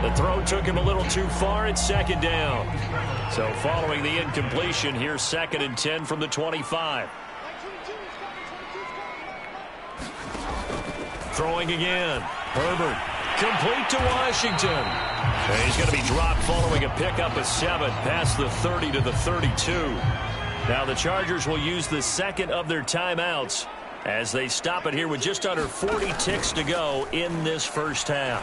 S5: The throw took him a little too far at 2nd down. So following the incompletion, here's 2nd and 10 from the 25. Throwing again. Herbert. Complete to Washington. And he's going to be dropped following a pickup of 7 past the 30 to the 32. Now the Chargers will use the second of their timeouts as they stop it here with just under 40 ticks to go in this first half.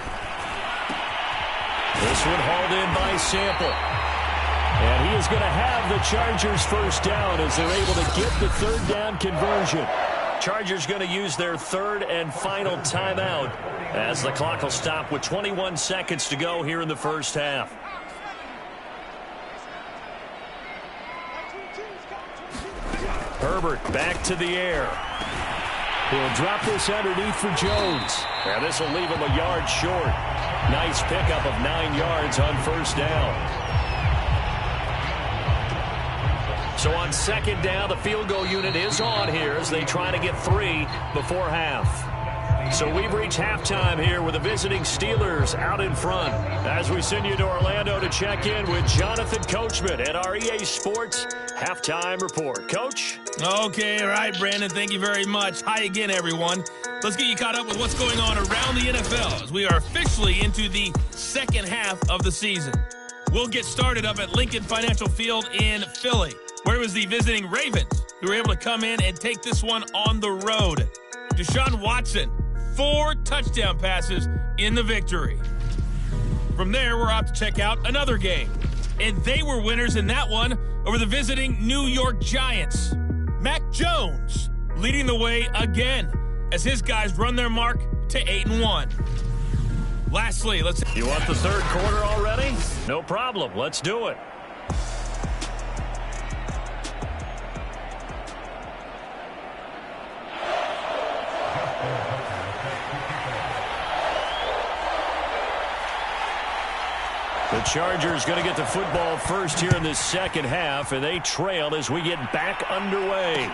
S5: This one hauled in by Sample. And he is going to have the Chargers first down as they're able to get the 3rd down conversion. Chargers going to use their 3rd and final timeout as the clock will stop with 21 seconds to go here in the first half. Herbert back to the air. He'll drop this underneath for Jones. And this will leave him a yard short. Nice pickup of 9 yards on 1st down. So on 2nd down, the field goal unit is on here as they try to get 3 before half. So we've reached halftime here with the visiting Steelers out in front. As we send you to Orlando to check in with Jonathan Coachman at our EA Sports Halftime Report. Coach?
S6: Okay, all right, Brandon. Thank you very much. Hi again, everyone. Let's get you caught up with what's going on around the NFL as we are officially into the second half of the season. We'll get started up at Lincoln Financial Field in Philly, where it was the visiting Ravens who were able to come in and take this one on the road. Deshaun Watson, 4 touchdown passes in the victory. From there, we're off to check out another game. And they were winners in that one over the visiting New York Giants. Mac Jones leading the way again as his guys run their mark to 8-1. Lastly, let's...
S5: You want the 3rd quarter already? No problem. Let's do it. The Chargers going to get the football first here in this second half, and they trail as we get back underway.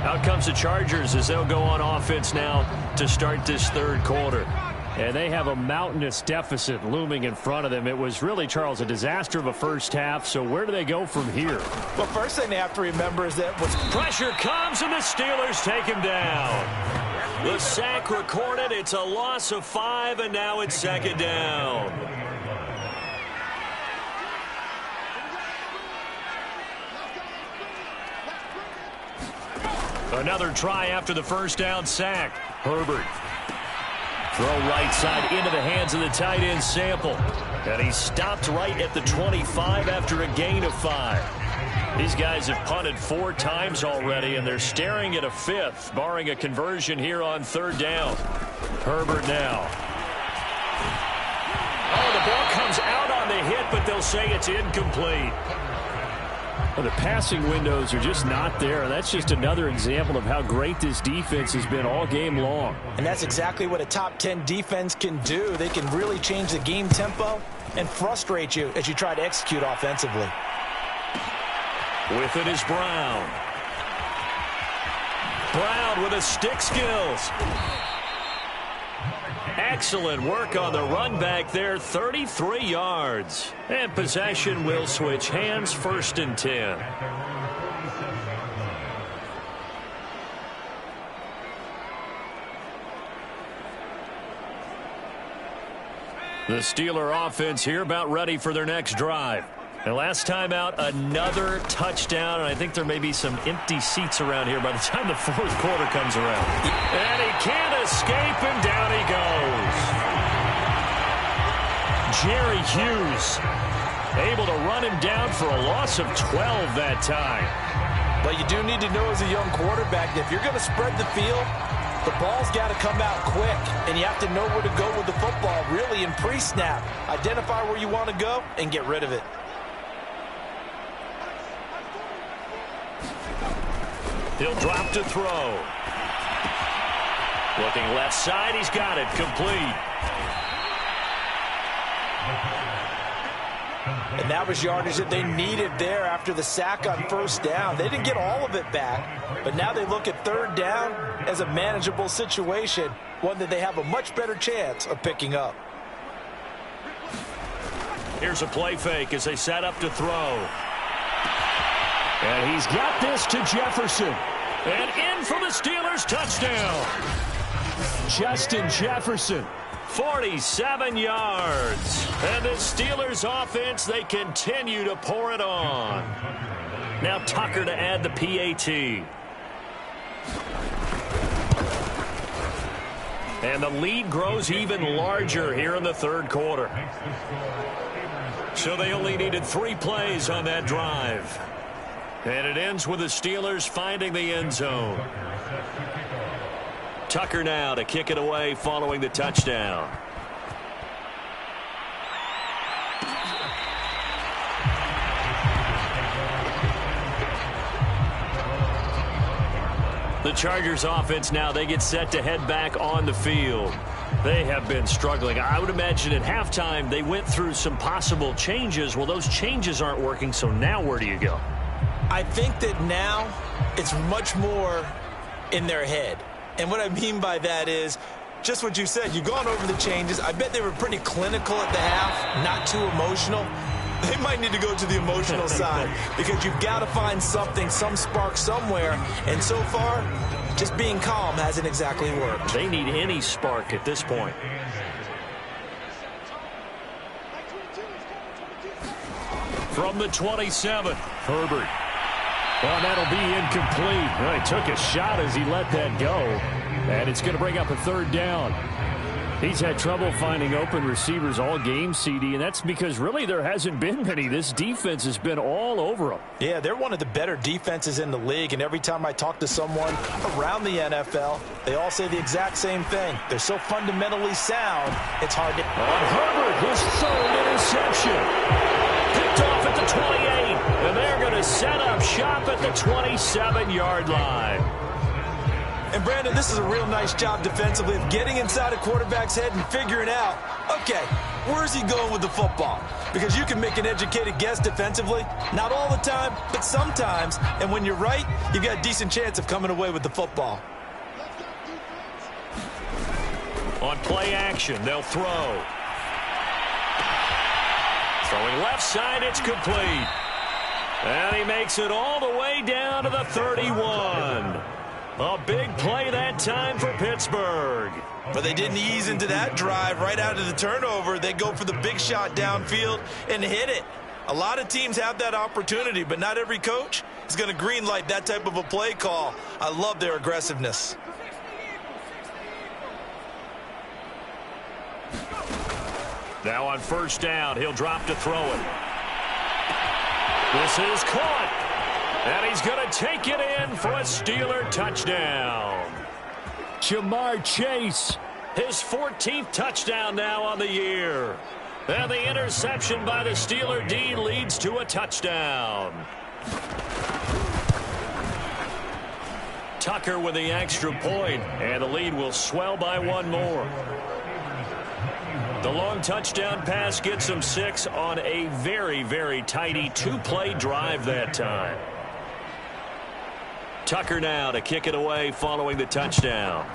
S5: Out comes the Chargers as they'll go on offense now to start this 3rd quarter. And they have a mountainous deficit looming in front of them. It was really, Charles, a disaster of a first half. So where do they go from here?
S4: Well, first thing they have to remember is that
S5: pressure comes and the Steelers take him down. The sack recorded. It's a loss of 5, and now it's 2nd down. Another try after the first down sack. Herbert.
S3: Throw right side into the hands of the tight end Sample. And he stopped right at the 25 after a gain of 5. These guys have punted 4 times already, and they're staring at a 5th, barring a conversion here on 3rd down. Herbert now. Oh, the ball comes out on the hit, but they'll say it's incomplete. Well, the passing windows are just not there. That's just another example of how great this defense has been all game long.
S4: And that's exactly what a top 10 defense can do. They can really change the game tempo and frustrate you as you try to execute offensively.
S3: With it is Brown. Brown with his stick skills. Excellent work on the run back there, 33 yards. And possession will switch hands, 1st and 10. The Steeler offense here about ready for their next drive. And last time out, another touchdown, and I think there may be some empty seats around here by the time the 4th quarter comes around. And he can't escape, and down he goes. Jerry Hughes able to run him down for a loss of 12 that time.
S4: But you do need to know as a young quarterback that if you're going to spread the field, the ball's got to come out quick, and you have to know where to go with the football, really in pre-snap. Identify where you want to go and get rid of it.
S3: He'll drop to throw. Looking left side, he's got it, complete.
S4: And that was yardage that they needed there after the sack on 1st down. They didn't get all of it back, but now they look at 3rd down as a manageable situation, one that they have a much better chance of picking up.
S3: Here's a play fake as they set up to throw. And he's got this to Jefferson. And in for the Steelers, touchdown. Justin Jefferson, 47 yards. And the Steelers offense, they continue to pour it on. Now Tucker to add the PAT. And the lead grows even larger here in the 3rd quarter. So they only needed 3 plays on that drive. And it ends with the Steelers finding the end zone. Tucker now to kick it away following the touchdown. The Chargers offense now, they get set to head back on the field. They have been struggling. I would imagine at halftime they went through some possible changes. Well, those changes aren't working, so now where do you go?
S4: I think that now it's much more in their head. And what I mean by that is just what you said. You've gone over the changes. I bet they were pretty clinical at the half, not too emotional. They might need to go to the emotional side because you've got to find something, some spark somewhere. And so far, just being calm hasn't exactly worked.
S3: They need any spark at this point. From the 27, Herbert. Well, that'll be incomplete. Well, he took a shot as he let that go. And it's going to bring up a 3rd down. He's had trouble finding open receivers all game, CD, and that's because really there hasn't been many. This defense has been all over them.
S4: Yeah, they're one of the better defenses in the league, and every time I talk to someone around the NFL, they all say the exact same thing. They're so fundamentally sound, it's hard to...
S3: On Herbert, his 3rd interception. Picked off at the 28, and they're going to set up shop at the 27-yard line.
S4: And, Brandon, this is a real nice job defensively of getting inside a quarterback's head and figuring out, okay, where's he going with the football? Because you can make an educated guess defensively, not all the time, but sometimes. And when you're right, you've got a decent chance of coming away with the football.
S3: On play action, they'll throw. Throwing left side, it's complete. And he makes it all the way down to the 31. A big play that time for Pittsburgh.
S4: But they didn't ease into that drive right out of the turnover. They go for the big shot downfield and hit it. A lot of teams have that opportunity, but not every coach is going to green light that type of a play call. I love their aggressiveness.
S3: Now on first down, he'll drop to throw it. This is caught. And he's going to take it in for a Steeler touchdown. Jamar Chase, his 14th touchdown now on the year. And the interception by the Steeler D leads to a touchdown. Tucker with the extra point, and the lead will swell by one more. The long touchdown pass gets them 6 on a very, very tidy 2-play drive that time. Tucker now to kick it away following the touchdown.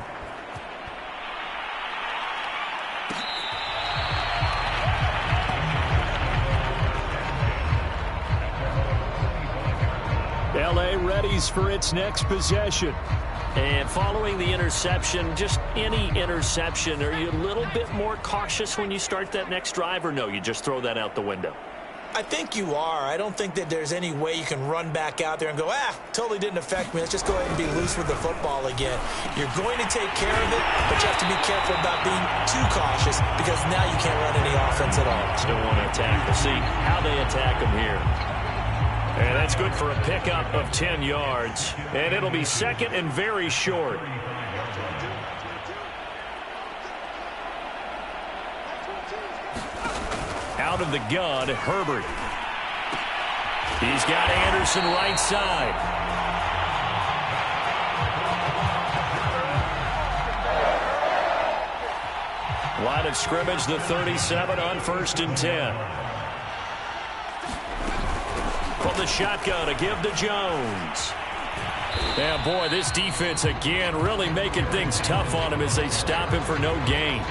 S3: L.A. readies for its next possession. And following the interception, just any interception, are you a little bit more cautious when you start that next drive, or no, you just throw that out the window?
S4: I think you are. I don't think that there's any way you can run back out there and go, totally didn't affect me. Let's just go ahead and be loose with the football again. You're going to take care of it, but you have to be careful about being too cautious because now you can't run any offense at all.
S3: Still want to attack. We'll see how they attack them here. And that's good for a pickup of 10 yards. And it'll be second and very short. Out of the gun, Herbert. He's got Anderson right side. Line of scrimmage, the 37 on 1st and 10. From the shotgun to give to Jones. Yeah, boy, this defense again really making things tough on him as they stop him for no gain.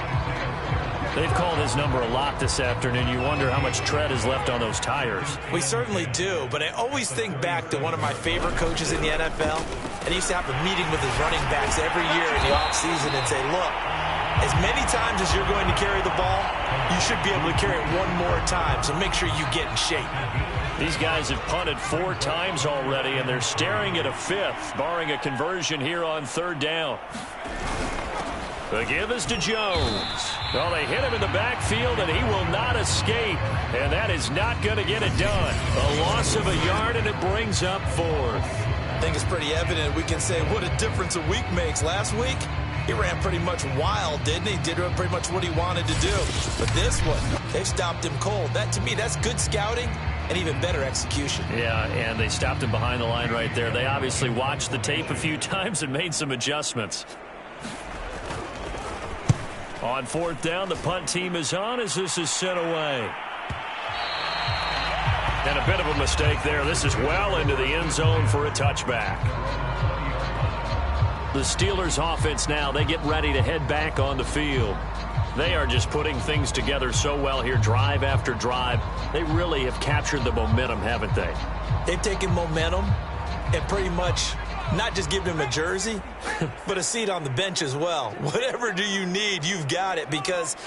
S3: They've called his number a lot this afternoon. You wonder how much tread is left on those tires.
S4: We certainly do, but I always think back to one of my favorite coaches in the NFL, and he used to have a meeting with his running backs every year in the offseason and say, look, as many times as you're going to carry the ball, you should be able to carry it one more time, so make sure you get in shape.
S3: These guys have punted 4 times already, and they're staring at a 5th, barring a conversion here on 3rd down. The give is to Jones. Well, they hit him in the backfield, and he will not escape. And that is not going to get it done. A loss of a yard, and it brings up 4th.
S4: I think it's pretty evident. We can say what a difference a week makes. Last week, he ran pretty much wild, didn't he? Did pretty much what he wanted to do. But this one, they've stopped him cold. That, to me, that's good scouting and even better execution.
S3: Yeah, and they stopped him behind the line right there. They obviously watched the tape a few times and made some adjustments. On 4th down, the punt team is on as this is sent away. And a bit of a mistake there. This is well into the end zone for a touchback. The Steelers offense now, they get ready to head back on the field. They are just putting things together so well here, drive after drive. They really have captured the momentum, haven't they?
S4: They've taken momentum and pretty much not just given him a jersey, but a seat on the bench as well. Whatever do you need, you've got it, because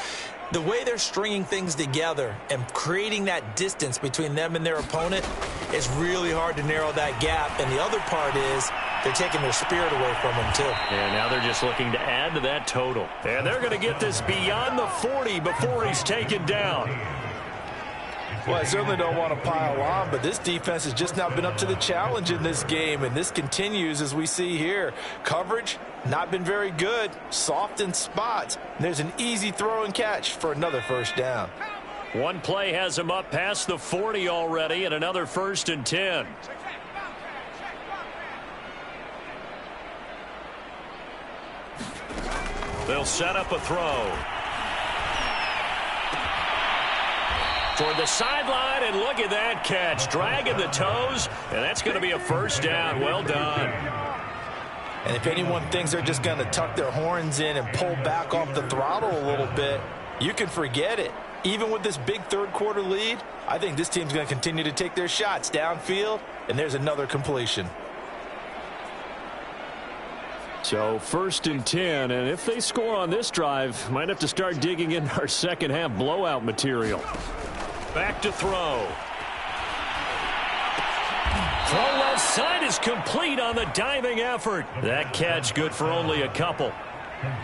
S4: the way they're stringing things together and creating that distance between them and their opponent is really hard to narrow that gap. And the other part is they're taking their spirit away from them, too.
S3: And now they're just looking to add to that total. And they're going to get this beyond the 40 before he's taken down.
S4: Well, I certainly don't want to pile on, but this defense has just not been up to the challenge in this game, and this continues as we see here. Coverage, not been very good, soft in spots. There's an easy throw and catch for another 1st down.
S3: One play has him up past the 40 already, and another 1st and 10. They'll set up a throw. Toward the sideline, and look at that catch. Dragging the toes, and that's going to be a 1st down. Well done.
S4: And if anyone thinks they're just going to tuck their horns in and pull back off the throttle a little bit, you can forget it. Even with this big 3rd quarter lead, I think this team's going to continue to take their shots downfield, and there's another completion.
S3: So 1st and 10, and if they score on this drive, might have to start digging in our second half blowout material. Back to throw. Throw left side is complete on the diving effort. That catch good for only a couple.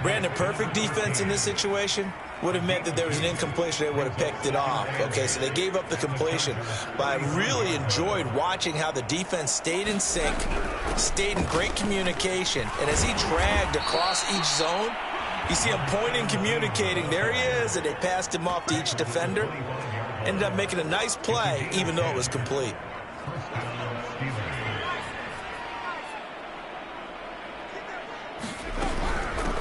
S4: Brandon, perfect defense in this situation. would have meant that there was an incompletion. They would have picked it off. Okay, so they gave up the completion. But I really enjoyed watching how the defense stayed in sync, stayed in great communication. And as he dragged across each zone, you see him pointing, communicating. There he is, and they passed him off to each defender. Ended up making a nice play, even though it was complete.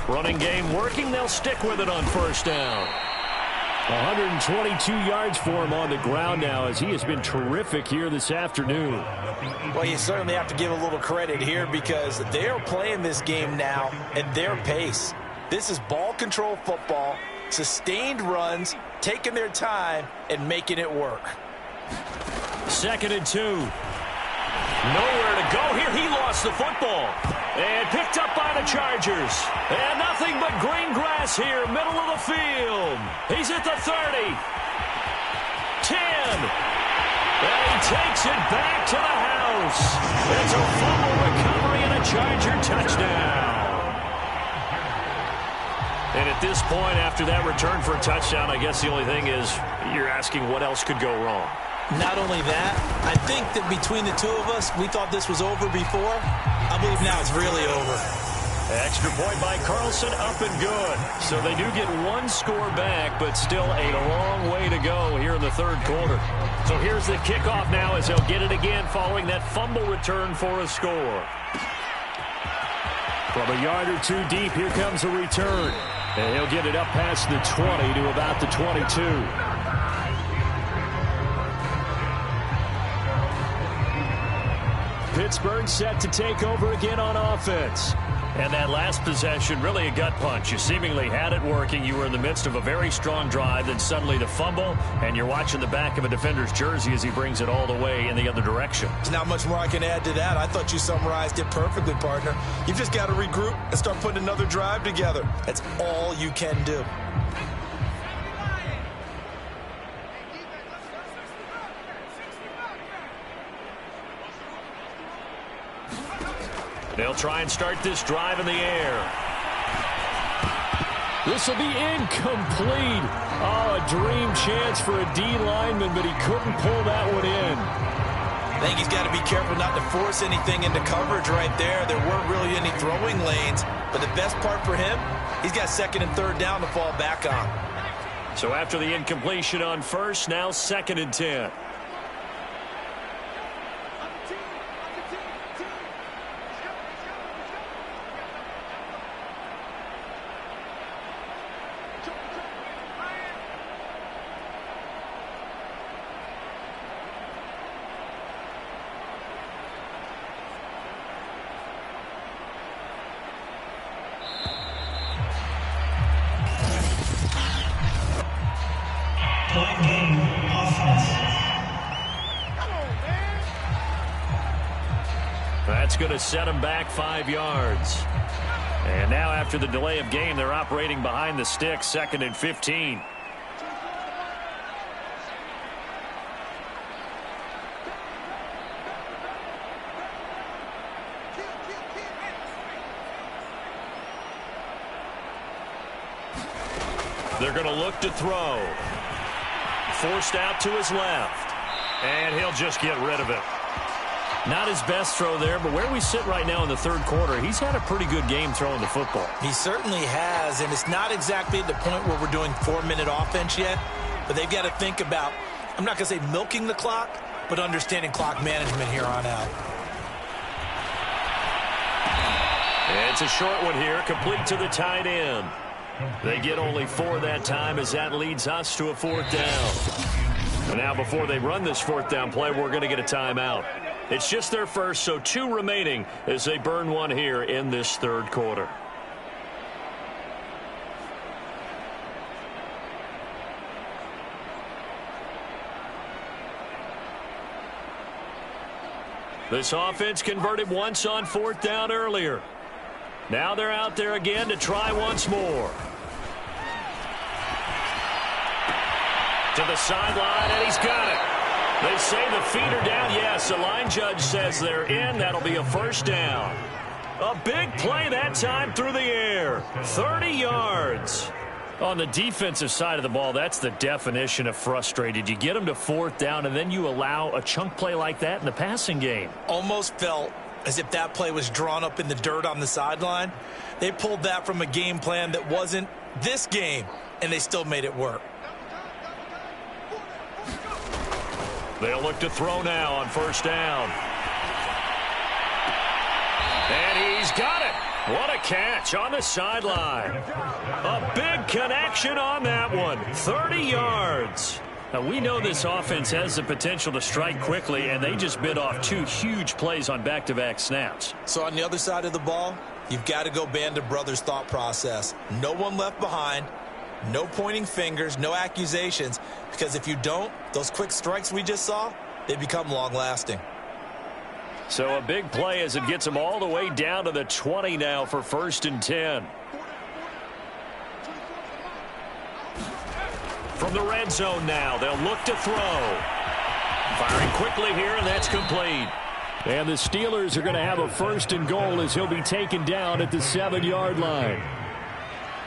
S3: Running game working. They'll stick with it on first down. 122 yards for him on the ground now, as he has been terrific here this afternoon.
S4: Well, you certainly have to give a little credit here because they are playing this game now at their pace. This is ball control football, sustained runs, taking their time, and making it work.
S3: 2nd and 2. Nowhere to go here. He lost the football. And picked up by the Chargers. And nothing but green grass here, middle of the field. He's at the 30. 10. And he takes it back to the house. It's a fumble recovery and a Charger touchdown. And at this point, after that return for a touchdown, I guess the only thing is you're asking what else could go wrong.
S4: Not only that, I think that between the two of us, we thought this was over before. I believe now it's really over.
S3: Extra point by Carlson, up and good. So they do get one score back, but still a long way to go here in the third quarter. So here's the kickoff now as they'll get it again following that fumble return for a score. From a yard or two deep, here comes a return. And he'll get it up past the 20 to about the 22. Pittsburgh set to take over again on offense. And that last possession, really a gut punch. You seemingly had it working. You were in the midst of a very strong drive, then suddenly the fumble, and you're watching the back of a defender's jersey as he brings it all the way in the other direction.
S4: There's not much more I can add to that. I thought you summarized it perfectly, partner. You've just got to regroup and start putting another drive together. That's all you can do.
S3: They'll try and start this drive in the air. This will be incomplete. Oh, a dream chance for a D lineman, but he couldn't pull that one in.
S4: I think he's got to be careful not to force anything into coverage right there. There weren't really any throwing lanes, but the best part for him, he's got 2nd and 3rd down to fall back on.
S3: So after the incompletion on first, now 2nd and 10. That's going to set them back 5 yards. And now after the delay of game, they're operating behind the sticks, 2nd and 15. They're going to look to throw. Forced out to his left. And he'll just get rid of it. Not his best throw there, but where we sit right now in the third quarter, he's had a pretty good game throwing the football.
S4: He certainly has, and it's not exactly at the point where we're doing 4-minute offense yet, but they've got to think about, I'm not going to say milking the clock, but understanding clock management here on out.
S3: It's a short one here, complete to the tight end. They get only 4 that time as that leads us to a 4th down. And now before they run this 4th down play, we're going to get a timeout. It's just their first, so 2 remaining as they burn one here in this third quarter. This offense converted once on 4th down earlier. Now they're out there again to try once more. To the sideline, and he's got it. They say the feet are down. Yes, the line judge says they're in. That'll be a 1st down. A big play that time through the air. 30 yards. On the defensive side of the ball, that's the definition of frustrated. You get them to 4th down, and then you allow a chunk play like that in the passing game.
S4: Almost felt as if that play was drawn up in the dirt on the sideline. They pulled that from a game plan that wasn't this game, and they still made it work.
S3: They'll look to throw now on 1st down. And he's got it. What a catch on the sideline. A big connection on that one. 30 yards. Now, we know this offense has the potential to strike quickly, and they just bit off 2 huge plays on back-to-back snaps.
S4: So on the other side of the ball, you've got to go Band of Brothers thought process. No one left behind. No pointing fingers, no accusations, because if you don't, those quick strikes we just saw, they become long-lasting.
S3: So a big play as it gets them all the way down to the 20 now for 1st and 10. From the red zone now, they'll look to throw. Firing quickly here, and that's complete. And the Steelers are going to have a 1st and goal as he'll be taken down at the 7-yard line.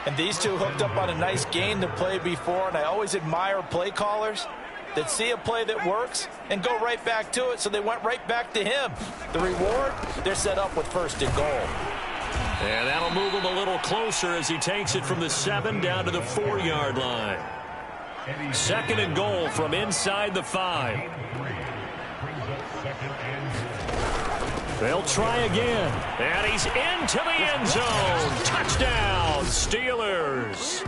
S4: And these two hooked up on a nice gain to play before, and I always admire play callers that see a play that works and go right back to it, so they went right back to him. The reward, they're set up with 1st and goal.
S3: And that'll move him a little closer as he takes it from the 7 down to the 4-yard line. 2nd and goal from inside the 5. They'll try again. And he's into the end zone. Touchdown, Steelers.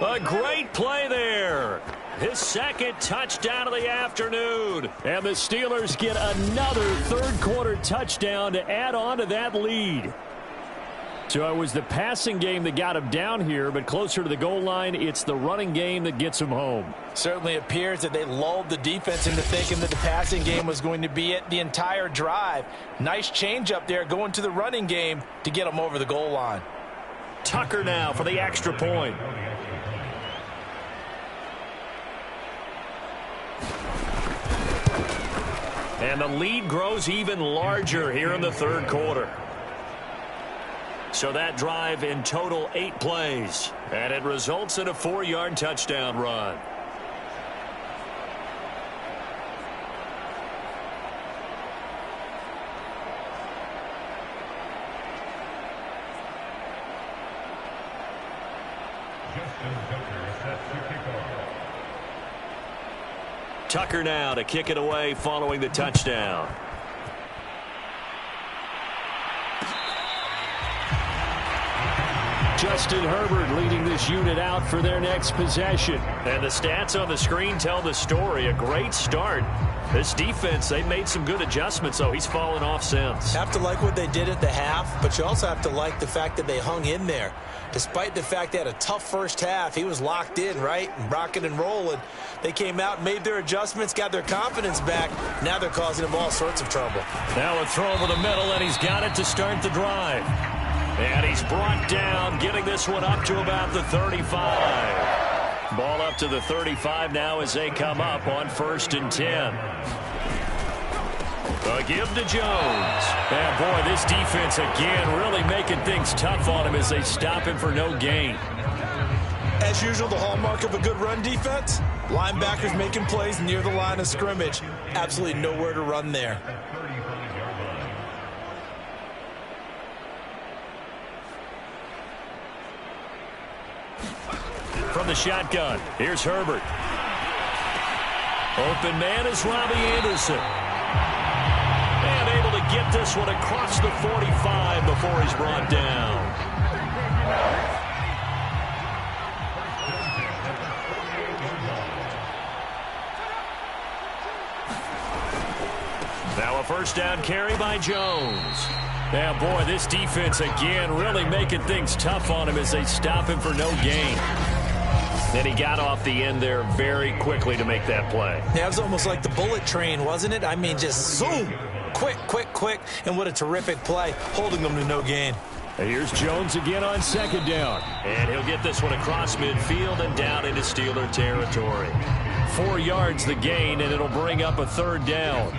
S3: A great play there. His 2nd touchdown of the afternoon. And the Steelers get another 3rd-quarter touchdown to add on to that lead. So it was the passing game that got him down here, but closer to the goal line, it's the running game that gets him home.
S4: Certainly appears that they lulled the defense into thinking that the passing game was going to be it the entire drive. Nice change up there going to the running game to get them over the goal line.
S3: Tucker now for the extra point. And the lead grows even larger here in the 3rd quarter. So that drive in total 8 plays. And it results in a 4-yard touchdown run. Tucker now to kick it away following the touchdown. Justin Herbert leading this unit out for their next possession. And the stats on the screen tell the story. A great start. This defense, they made some good adjustments, so he's fallen off since.
S4: Have to like what they did at the half, but you also have to like the fact that they hung in there. Despite the fact they had a tough first half, he was locked in, right? And rocking and rolling. They came out and made their adjustments, got their confidence back. Now they're causing him all sorts of trouble.
S3: Now a throw over the middle, and he's got it to start the drive. And he's brought down, getting this one up to about the 35. Ball up to the 35 now as they come up on 1st and 10. A give to Jones. And boy, this defense again really making things tough on him as they stop him for no gain.
S4: As usual, the hallmark of a good run defense, linebackers making plays near the line of scrimmage. Absolutely nowhere to run there.
S3: From the shotgun, here's Herbert. Open man is Robbie Anderson. And able to get this one across the 45 before he's brought down. Now a 1st down carry by Jones. Now, boy, this defense again really making things tough on him as they stop him for no gain. Then he got off the end there very quickly to make that play.
S4: Yeah, it was almost like the bullet train, wasn't it? I mean, just zoom. Quick, quick, quick. And what a terrific play, holding them to no gain.
S3: And here's Jones again on 2nd down. And he'll get this one across midfield and down into Steeler territory. 4 yards the gain, and it'll bring up a 3rd down.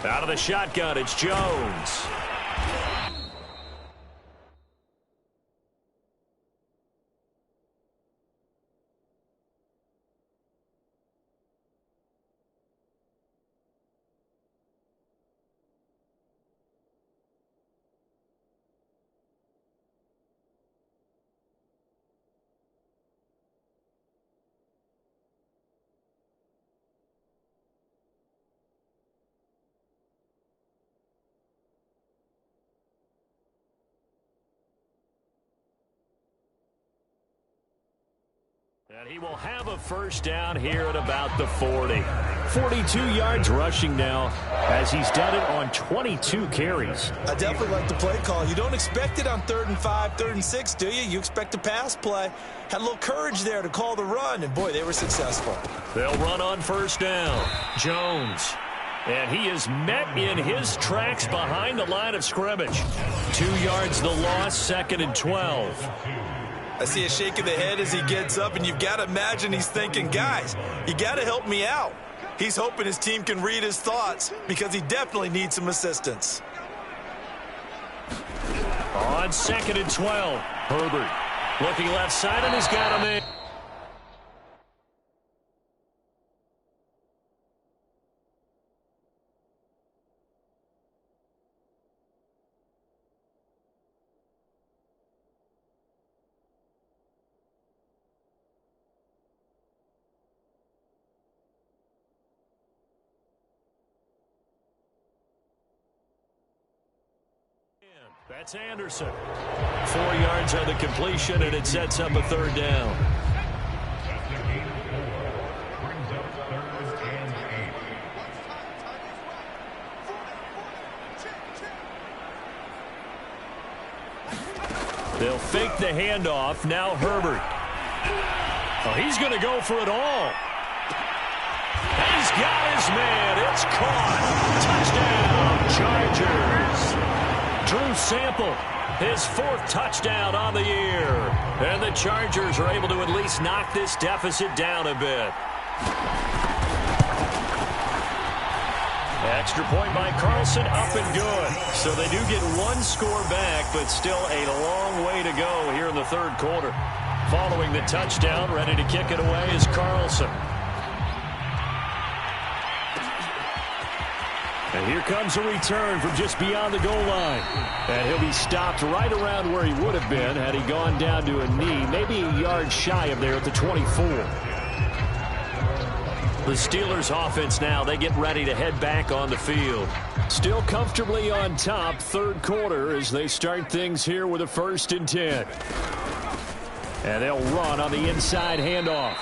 S3: Out of the shotgun, it's Jones. And he will have a first down here at about the 40. 42 yards rushing now as he's done it on 22 carries.
S4: I definitely like the play call. You don't expect it on 3rd and 5, 3rd and 6, do you? You expect a pass play. Had a little courage there to call the run, and boy, they were successful.
S3: They'll run on first down. Jones. And he is met in his tracks behind the line of scrimmage. 2 yards the loss, 2nd and 12.
S4: I see a shake of the head as he gets up, and you've got to imagine he's thinking, guys, you got to help me out. He's hoping his team can read his thoughts because he definitely needs some assistance.
S3: On 2nd and 12, Herbert looking left side, and he's got him in. That's Anderson. 4 yards on the completion, and it sets up a 3rd down. They'll fake the handoff. Now Herbert. Oh, he's going to go for it all. He's got his man. It's caught. Touchdown, Chargers. Drew Sample, his 4th touchdown on the year. And the Chargers are able to at least knock this deficit down a bit. Extra point by Carlson, up and good. So they do get 1 score back, but still a long way to go here in the 3rd quarter. Following the touchdown, ready to kick it away is Carlson. And here comes a return from just beyond the goal line. And he'll be stopped right around where he would have been had he gone down to a knee, maybe a yard shy of there at the 24. The Steelers offense now, they get ready to head back on the field. Still comfortably on top, 3rd quarter as they start things here with a 1st and 10. And they'll run on the inside handoff.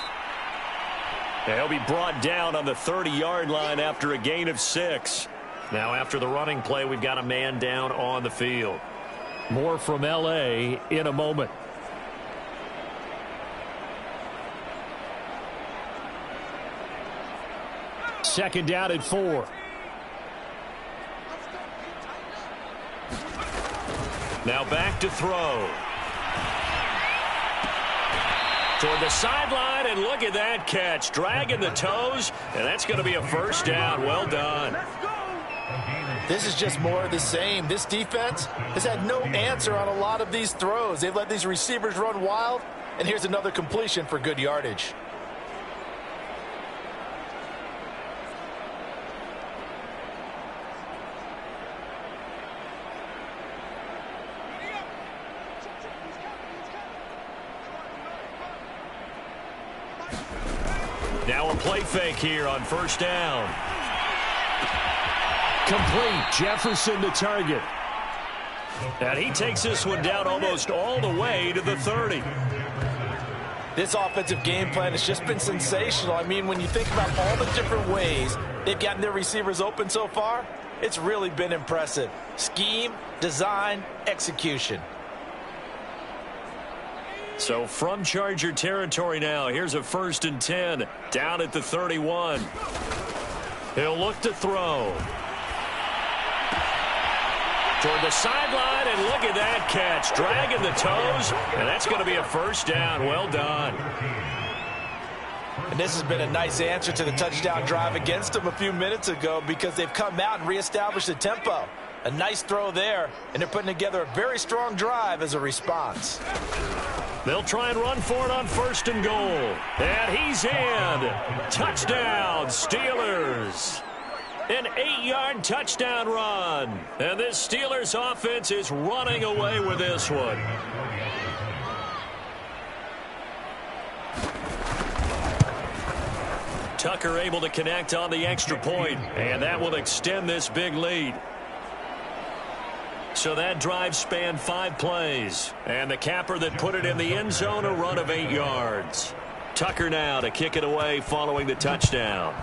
S3: And he'll be brought down on the 30-yard line after a gain of 6. Now after the running play, we've got a man down on the field. More from L.A. in a moment. Second down at 4. Now back to throw. Toward the sideline, and look at that catch. Dragging the toes, and that's going to be a first down. Well done.
S4: This is just more of the same. This defense has had no answer on a lot of these throws. They've let these receivers run wild, and here's another completion for good yardage.
S3: Now a play fake here on first down. Complete. Jefferson the target. And he takes this one down almost all the way to the 30.
S4: This offensive game plan has just been sensational. I mean, when you think about all the different ways they've gotten their receivers open so far, it's really been impressive. Scheme, design, execution.
S3: So from Charger territory now, here's a 1st and 10 down at the 31. He'll look to throw. Toward the sideline, and look at that catch. Dragging the toes, and that's going to be a first down. Well done.
S4: And this has been a nice answer to the touchdown drive against them a few minutes ago because they've come out and reestablished the tempo. A nice throw there, and they're putting together a very strong drive as a response.
S3: They'll try and run for it on 1st and goal. And he's in. Touchdown, Steelers. An 8-yard touchdown run. And this Steelers offense is running away with this one. Tucker able to connect on the extra point, and that will extend this big lead. So that drive spanned 5 plays, and the capper that put it in the end zone, a run of 8 yards. Tucker now to kick it away following the touchdown.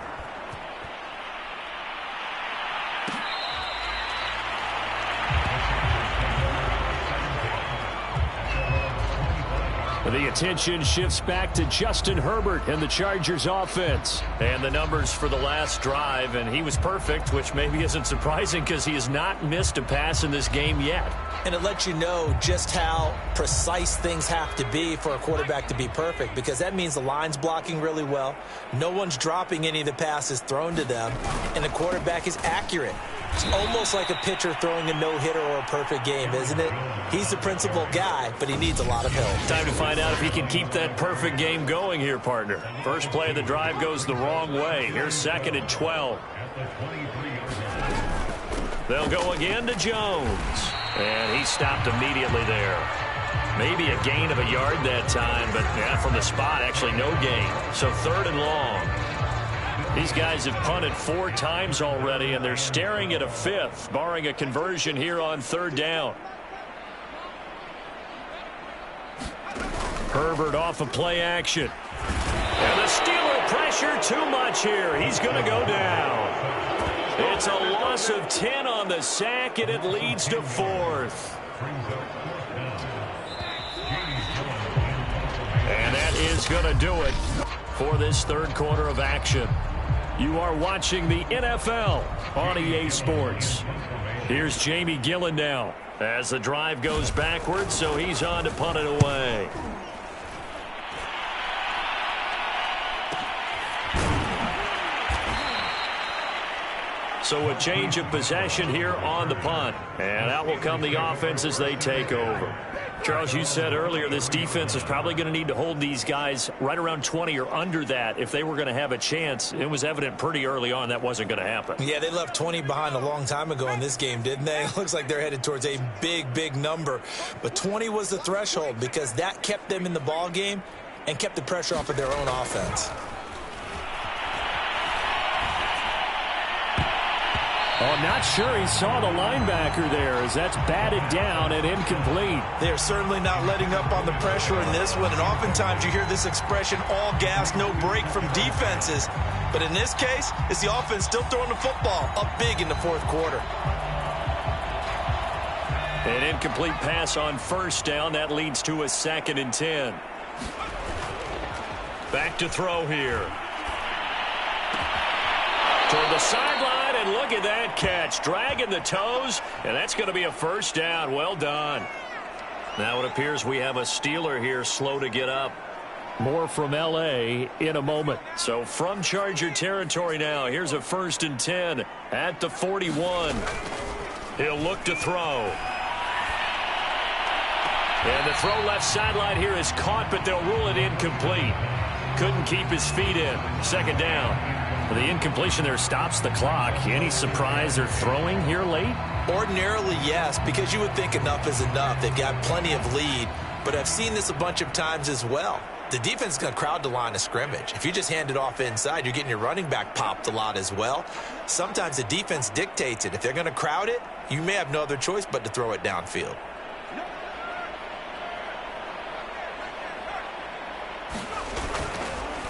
S3: The attention shifts back to Justin Herbert and the Chargers offense. And the numbers for the last drive, and he was perfect, which maybe isn't surprising because he has not missed a pass in this game yet.
S4: And it lets you know just how precise things have to be for a quarterback to be perfect, because that means the line's blocking really well, no one's dropping any of the passes thrown to them, and the quarterback is accurate. It's almost like a pitcher throwing a no-hitter or a perfect game, isn't it? He's the principal guy, but he needs a lot of help.
S3: Time to find out if he can keep that perfect game going here, partner. First play of the drive goes the wrong way. Here's 2nd and 12. They'll go again to Jones. And he stopped immediately there. Maybe a gain of a yard that time, but yeah, from the spot, actually no gain. So 3rd and long. These guys have punted 4 times already, and they're staring at a 5th, barring a conversion here on 3rd down. Herbert off of play action. And the Steeler pressure too much here. He's going to go down. It's a loss of 10 on the sack, and it leads to 4th. And that is going to do it for this 3rd quarter of action. You are watching the NFL on EA Sports. Here's Jamie Gillen now as the drive goes backwards, so he's on to punt it away. So a change of possession here on the punt. And out will come the offense as they take over. Charles, you said earlier this defense is probably going to need to hold these guys right around 20 or under that if they were going to have a chance. It was evident pretty early on that wasn't going to happen.
S4: Yeah, they left 20 behind a long time ago in this game, didn't they? It looks like they're headed towards a big, big number. But 20 was the threshold because that kept them in the ball game and kept the pressure off of their own offense.
S3: Oh, not sure he saw the linebacker there as that's batted down and incomplete.
S4: They're certainly not letting up on the pressure in this one, and oftentimes you hear this expression, all gas, no break from defenses. But in this case, it's the offense still throwing the football up big in the 4th quarter.
S3: An incomplete pass on 1st down. That leads to a 2nd and 10. Back to throw here. Toward the sideline, and look at that catch. Dragging the toes, and that's going to be a 1st down. Well done. Now it appears we have a Steeler here slow to get up. More from L.A. in a moment. So from Charger territory now, here's a 1st and 10 at the 41. He'll look to throw. And the throw left sideline here is caught, but they'll rule it incomplete. Couldn't keep his feet in. 2nd down. The incompletion there stops the clock. Any surprise they're throwing here late?
S4: Ordinarily, yes, because you would think enough is enough. They've got plenty of lead, but I've seen this a bunch of times as well. The defense is going to crowd the line of scrimmage. If you just hand it off inside, you're getting your running back popped a lot as well. Sometimes the defense dictates it. If they're going to crowd it, you may have no other choice but to throw it downfield.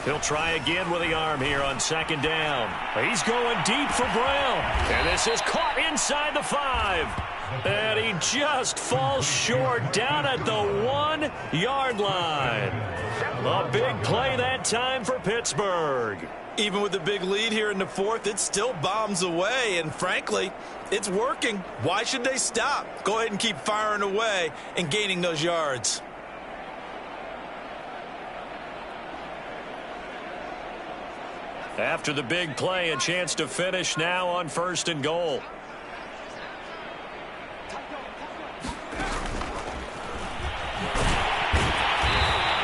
S3: He'll try again with the arm here on 2nd down. He's going deep for Brown. And this is caught inside the 5. And he just falls short down at the 1-yard line. A big play that time for Pittsburgh.
S4: Even with the big lead here in the 4th, it still bombs away. And frankly, it's working. Why should they stop? Go ahead and keep firing away and gaining those yards.
S3: After the big play, a chance to finish now on 1st and goal.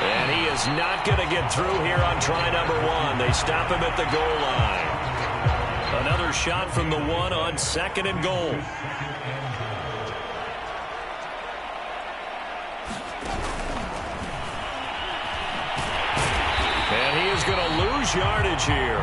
S3: And he is not going to get through here on try number 1. They stop him at the goal line. Another shot from the 1 on 2nd and goal. And he is going to lose yardage here.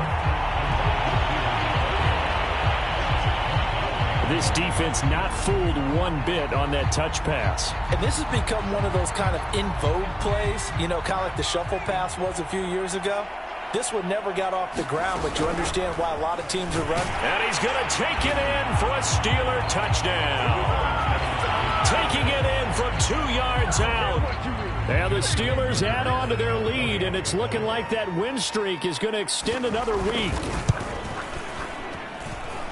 S3: This defense not fooled one bit on that touch pass.
S4: And this has become one of those kind of in vogue plays, you know, kind of like the shuffle pass was a few years ago. This one never got off the ground, but you understand why a lot of teams are running.
S3: And he's going to take it in for a Steeler touchdown. Taking it in from 2 yards out. And the Steelers add on to their lead, and it's looking like that win streak is going to extend another week.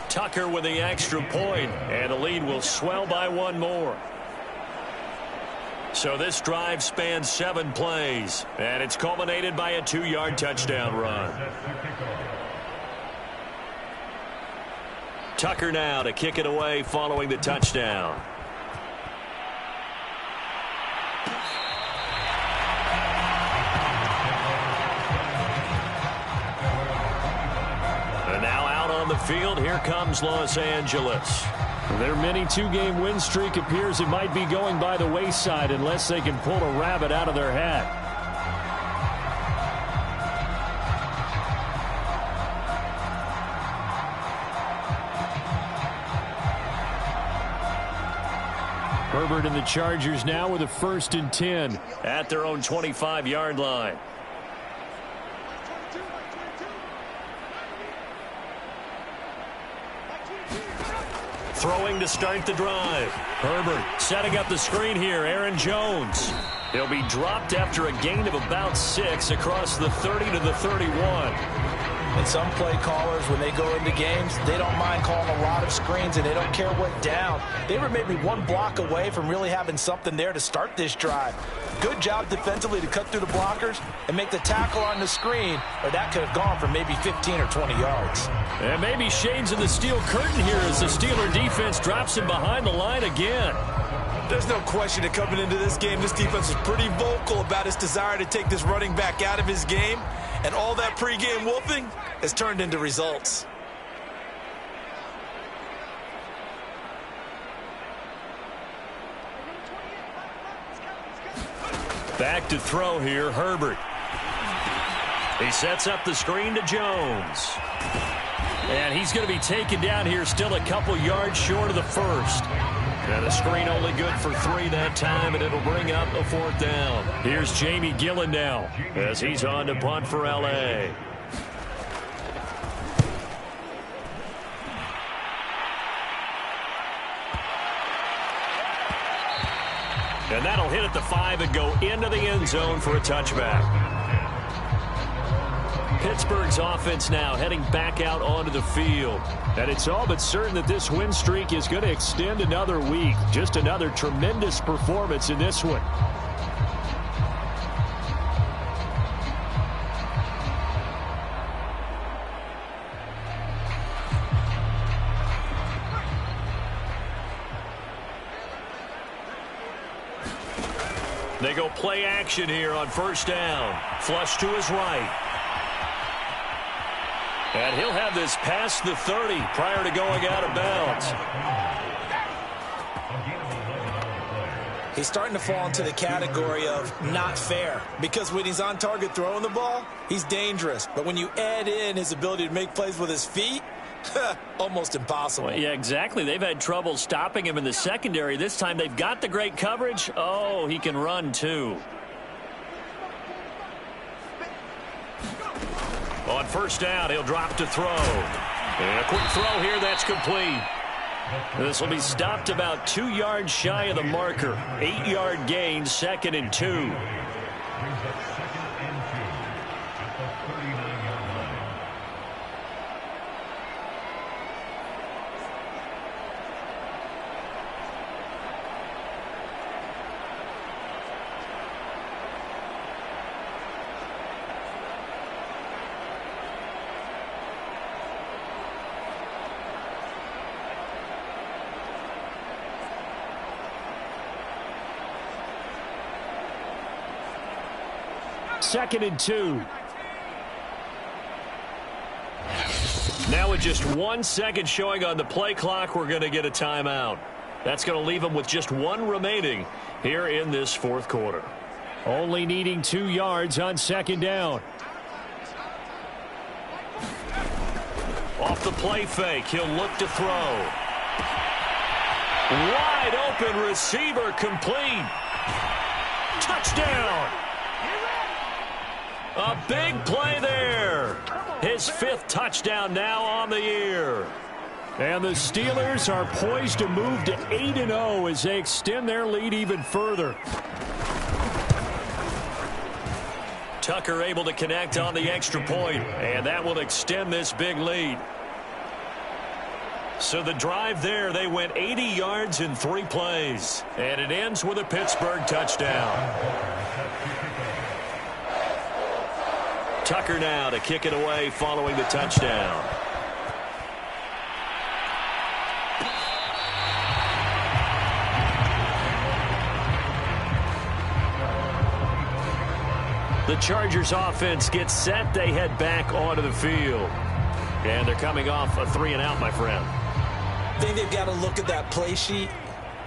S3: Tucker with the extra point, and the lead will swell by 1 more. So this drive spans 7 plays, and it's culminated by a 2-yard touchdown run. Tucker now to kick it away following the touchdown. And now out on the field, here comes Los Angeles. Their mini 2-game win streak appears it might be going by the wayside unless they can pull a rabbit out of their hat. Herbert and the Chargers now with a 1st and 10 at their own 25-yard line. Throwing to start the drive. Herbert setting up the screen here. Aaron Jones. He'll be dropped after a gain of about 6 across the 30 to the 31.
S4: And some play callers, when they go into games, they don't mind calling a lot of screens, and they don't care what down. They were maybe 1 block away from really having something there to start this drive. Good job defensively to cut through the blockers and make the tackle on the screen, or that could have gone for maybe 15 or 20 yards.
S3: And maybe shades in the steel curtain here as the Steeler defense drops him behind the line again.
S4: There's no question that coming into this game, this defense is pretty vocal about its desire to take this running back out of his game. And all that pregame wolfing has turned into results.
S3: Back to throw here, Herbert. He sets up the screen to Jones. And he's going to be taken down here still a couple yards short of the 1st. And the screen only good for 3 that time, and it'll bring up a 4th down. Here's Jamie Gillen now as he's on to punt for L.A. And that'll hit at the 5 and go into the end zone for a touchback. Pittsburgh's offense now heading back out onto the field. And it's all but certain that this win streak is going to extend another week. Just another tremendous performance in this one. They go play action here on 1st down. Flush to his right. And he'll have this past the 30 prior to going out of bounds.
S4: He's starting to fall into the category of not fair, because when he's on target throwing the ball, he's dangerous. But when you add in his ability to make plays with his feet, almost impossible.
S3: Well, yeah, exactly. They've had trouble stopping him in the secondary. This time they've got the great coverage. Oh, he can run too. On 1st down, he'll drop to throw. And a quick throw here, that's complete. This will be stopped about 2 yards shy of the marker. 8-yard gain, 2nd and 2. 2nd and 2.
S5: Now with just 1 second showing on the play clock, we're going to get a timeout. That's going to leave them with just 1 remaining here in this fourth quarter.
S3: Only needing 2 yards on 2nd down.
S5: Off the play fake, he'll look to throw. Wide open receiver, complete. Touchdown. A big play there. His 5th touchdown now on the year.
S3: And the Steelers are poised to move to 8-0 as they extend their lead even further.
S5: Tucker able to connect on the extra point, and that will extend this big lead. So the drive there, they went 80 yards in 3 plays, and it ends with a Pittsburgh touchdown. Tucker now to kick it away following the touchdown. The Chargers offense gets set. They head back onto the field. And they're coming off a 3-and-out, my friend.
S4: I think they've got to look at that play sheet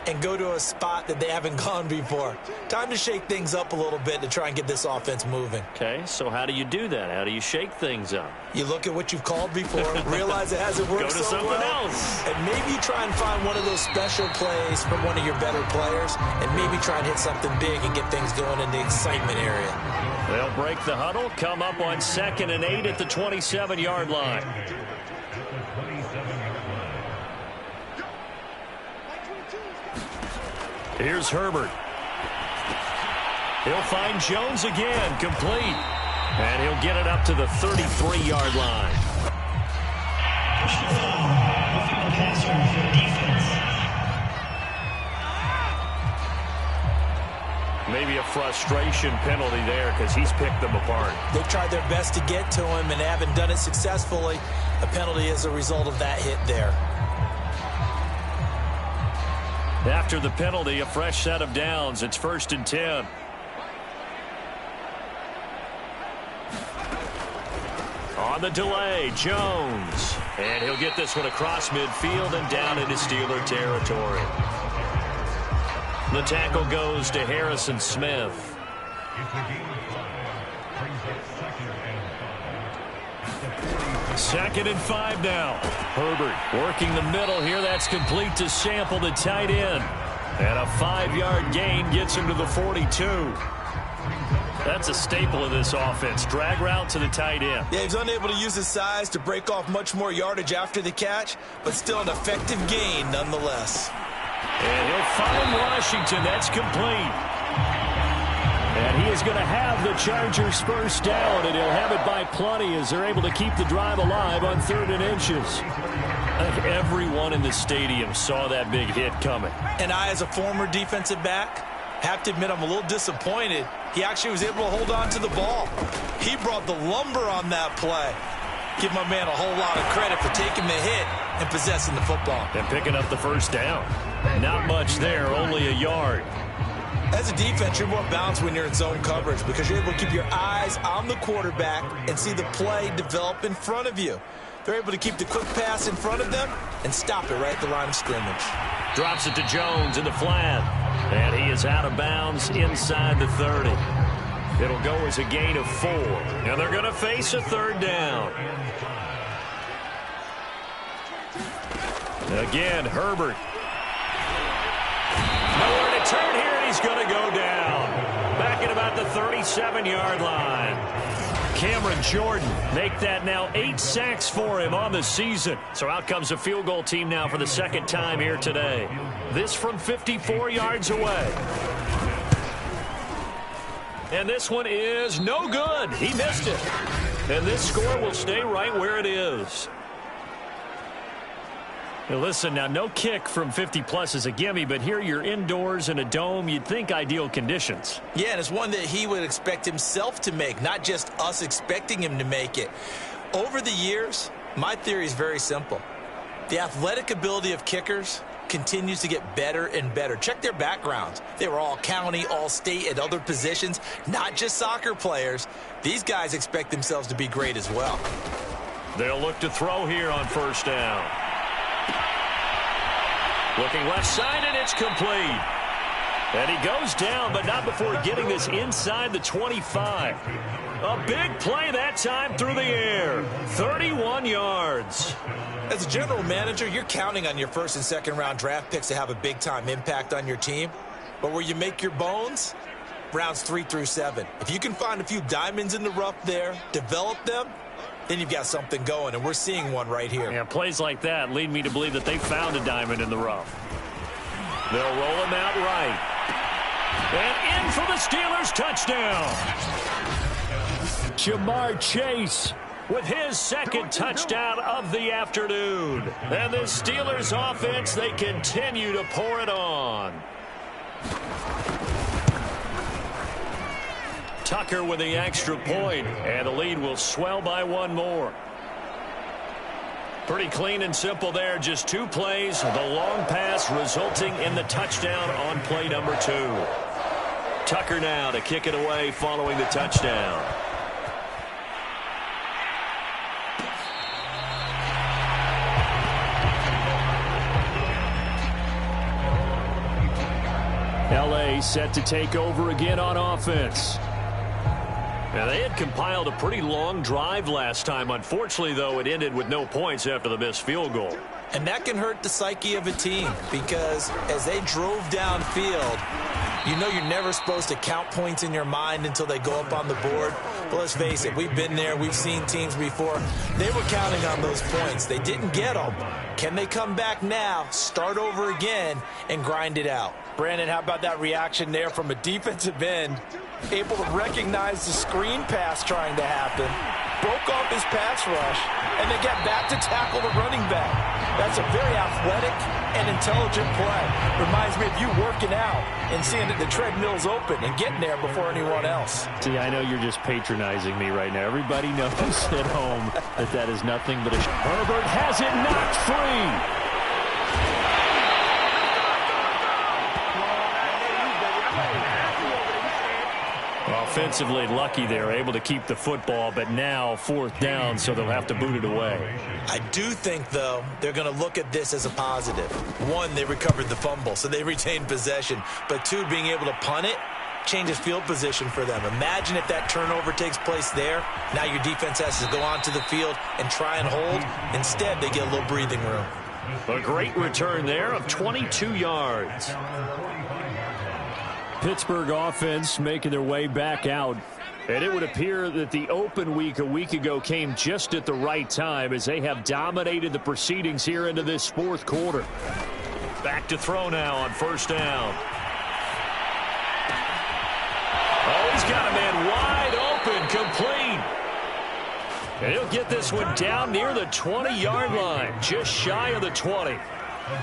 S4: and go to a spot that they haven't gone before. Time to shake things up a little bit to try and get this offense moving.
S5: Okay, so how do you do that? How do you shake things up?
S4: You look at what you've called before, realize it hasn't worked
S5: so well. Go to something else.
S4: And maybe try and find one of those special plays from one of your better players, and maybe try and hit something big and get things going in the excitement area.
S5: They'll break the huddle, come up on 2nd and 8 at the 27-yard line. Here's Herbert. He'll find Jones again, complete. And he'll get it up to the 33-yard line. Maybe a frustration penalty there because he's picked them apart.
S4: They've tried their best to get to him and haven't done it successfully. A penalty is a result of that hit there.
S5: After the penalty, a fresh set of downs. It's 1st and 10. On the delay, Jones. And he'll get this one across midfield and down into Steeler territory. The tackle goes to Harrison Smith.
S3: Second and 5 now. Herbert working the middle here. That's complete to Sample, the tight end. And a 5-yard gain gets him to the 42. That's a staple of this offense. Drag route to the tight end.
S4: Yeah, he's unable to use his size to break off much more yardage after the catch, but still an effective gain nonetheless.
S3: And he'll find Washington. That's complete. And he is going to have the Chargers first down, and he'll have it by plenty as they're able to keep the drive alive on 3rd and inches.
S5: I think everyone in the stadium saw that big hit coming.
S4: And I, as a former defensive back, have to admit I'm a little disappointed. He actually was able to hold on to the ball. He brought the lumber on that play. Give my man a whole lot of credit for taking the hit and possessing the football.
S5: And picking up the first down. Not much there, only a yard.
S4: As a defense, you're more balanced when you're in zone coverage because you're able to keep your eyes on the quarterback and see the play develop in front of you. They're able to keep the quick pass in front of them and stop it right at the line of scrimmage.
S5: Drops it to Jones in the flat. And he is out of bounds inside the 30. It'll go as a gain of 4. And they're going to face a 3rd down. Again, Herbert. Nowhere to turn here, and he's going to go down. Back at about the 37-yard line.
S3: Cameron Jordan make that now 8 sacks for him on the season.
S5: So out comes a field goal team now for the 2nd time here today. This from 54 yards away. And this one is no good. He missed it. And this score will stay right where it is.
S3: Now listen, now no kick from 50-plus is a gimme, but here you're indoors in a dome. You'd think ideal conditions.
S4: Yeah, and it's one that he would expect himself to make, not just us expecting him to make it. Over the years, my theory is very simple. The athletic ability of kickers continues to get better and better. Check their backgrounds. They were all county, all state, at other positions, not just soccer players. These guys expect themselves to be great as well.
S5: They'll look to throw here on first down. Looking left side, and it's complete. And he goes down, but not before getting this inside the 25. A big play that time through the air. 31 yards.
S4: As a general manager, you're counting on your first and second round draft picks to have a big-time impact on your team. But where you make your bones, rounds 3 through 7. If you can find a few diamonds in the rough there, develop them, then you've got something going, and we're seeing one right here.
S3: Yeah, plays like that lead me to believe that they found a diamond in the rough. They'll roll him out right. And in for the Steelers touchdown. Jamar Chase with his second touchdown of the afternoon. And the Steelers offense, they continue to pour it on. Tucker with the extra point, and the lead will swell by one more. Pretty clean and simple there. Just 2 plays. The long pass resulting in the touchdown on play number 2. Tucker now to kick it away following the touchdown. LA set to take over again on offense. Now, they had compiled a pretty long drive last time. Unfortunately, though, it ended with no points after the missed field goal.
S4: And that can hurt the psyche of a team because as they drove downfield, you know you're never supposed to count points in your mind until they go up on the board. But let's face it, we've been there. We've seen teams before. They were counting on those points. They didn't get them. Can they come back now, start over again, and grind it out?
S7: Brandon, how about that reaction there from a defensive end? Able to recognize the screen pass trying to happen, broke off his pass rush, and then got back to tackle the running back. That's a very athletic and intelligent play. Reminds me of you working out and seeing that the treadmill's open and getting there before anyone else.
S3: See, I know you're just patronizing me right now. Everybody knows at home that that is nothing but a... Herbert has it knocked free. Offensively lucky they're able to keep the football, but now 4th down, so they'll have to boot it away.
S4: I do think, though, they're going to look at this as a positive. 1, they recovered the fumble, so they retained possession. But 2, being able to punt it changes field position for them. Imagine if that turnover takes place there. Now your defense has to go onto the field and try and hold. Instead, they get a little breathing room.
S3: A great return there of 22 yards. Pittsburgh offense making their way back out. And it would appear that the open week a week ago came just at the right time as they have dominated the proceedings here into this 4th quarter. Back to throw now on first down. Oh, he's got a man wide open, complete. And he'll get this one down near the 20-yard line, just shy of the 20.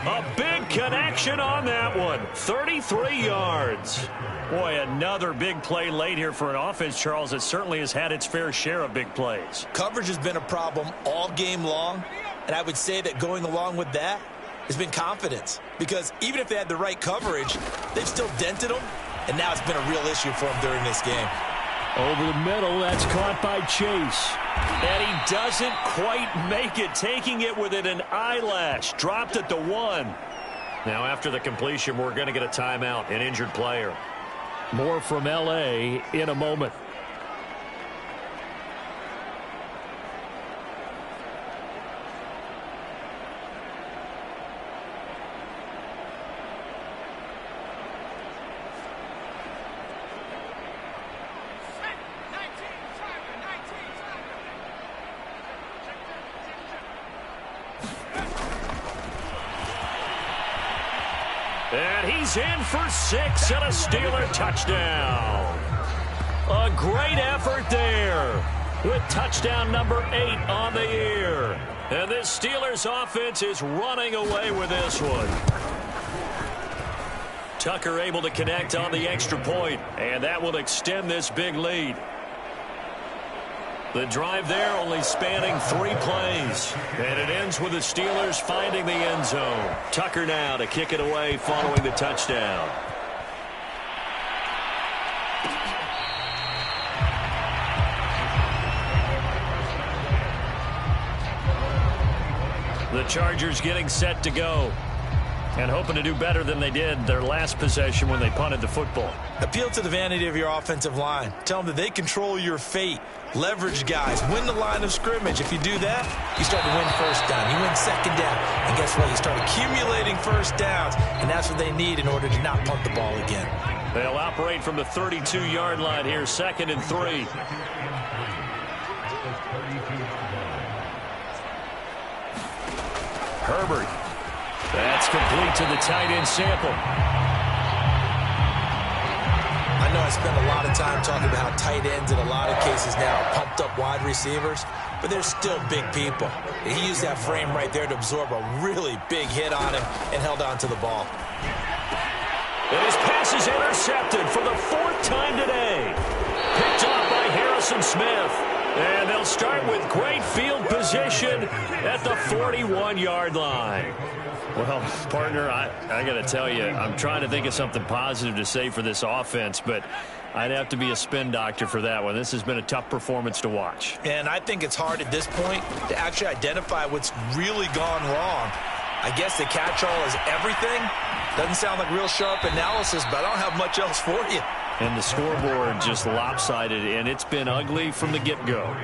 S3: A big connection on that one. 33 yards. Boy, another big play late here for an offense, Charles, that certainly has had its fair share of big plays.
S4: Coverage has been a problem all game long, and I would say that going along with that has been confidence. Because even if they had the right coverage, they've still dented them, and now it's been a real issue for them during this game.
S3: Over the middle, that's caught by Chase. And he doesn't quite make it, taking it within an eyelash. Dropped at the 1. Now, after the completion, we're going to get a timeout, an injured player. More from L.A. in a moment. And he's in for 6 and a Steeler touchdown. A great effort there with touchdown number 8 on the year. And this Steelers offense is running away with this one. Tucker able to connect on the extra point, and that will extend this big lead.
S5: The drive there only spanning 3 plays. And it ends with the Steelers finding the end zone. Tucker now to kick it away following the touchdown. The Chargers getting set to go. And hoping to do better than they did their last possession when they punted the football.
S4: Appeal to the vanity of your offensive line. Tell them that they control your fate. Leverage guys. Win the line of scrimmage. If you do that, you start to win first down. You win second down. And guess what? You start accumulating first downs. And that's what they need in order to not punt the ball again.
S5: They'll operate from the 32-yard line here, 2nd and 3. Herbert. That's complete to the tight end Sample.
S4: I know I spend a lot of time talking about how tight ends in a lot of cases now are pumped up wide receivers, but they're still big people. He used that frame right there to absorb a really big hit on him and held on to the ball.
S5: And his pass is intercepted for the 4th time today. Picked off by Harrison Smith. And they'll start with great field position at the 41-yard line.
S3: Well, partner, I got to tell you, I'm trying to think of something positive to say for this offense, but I'd have to be a spin doctor for that one. This has been a tough performance to watch.
S4: And I think it's hard at this point to actually identify what's really gone wrong. I guess the catch-all is everything. Doesn't sound like real sharp analysis, but I don't have much else for you.
S3: And the scoreboard just lopsided, and it's been ugly from the get-go.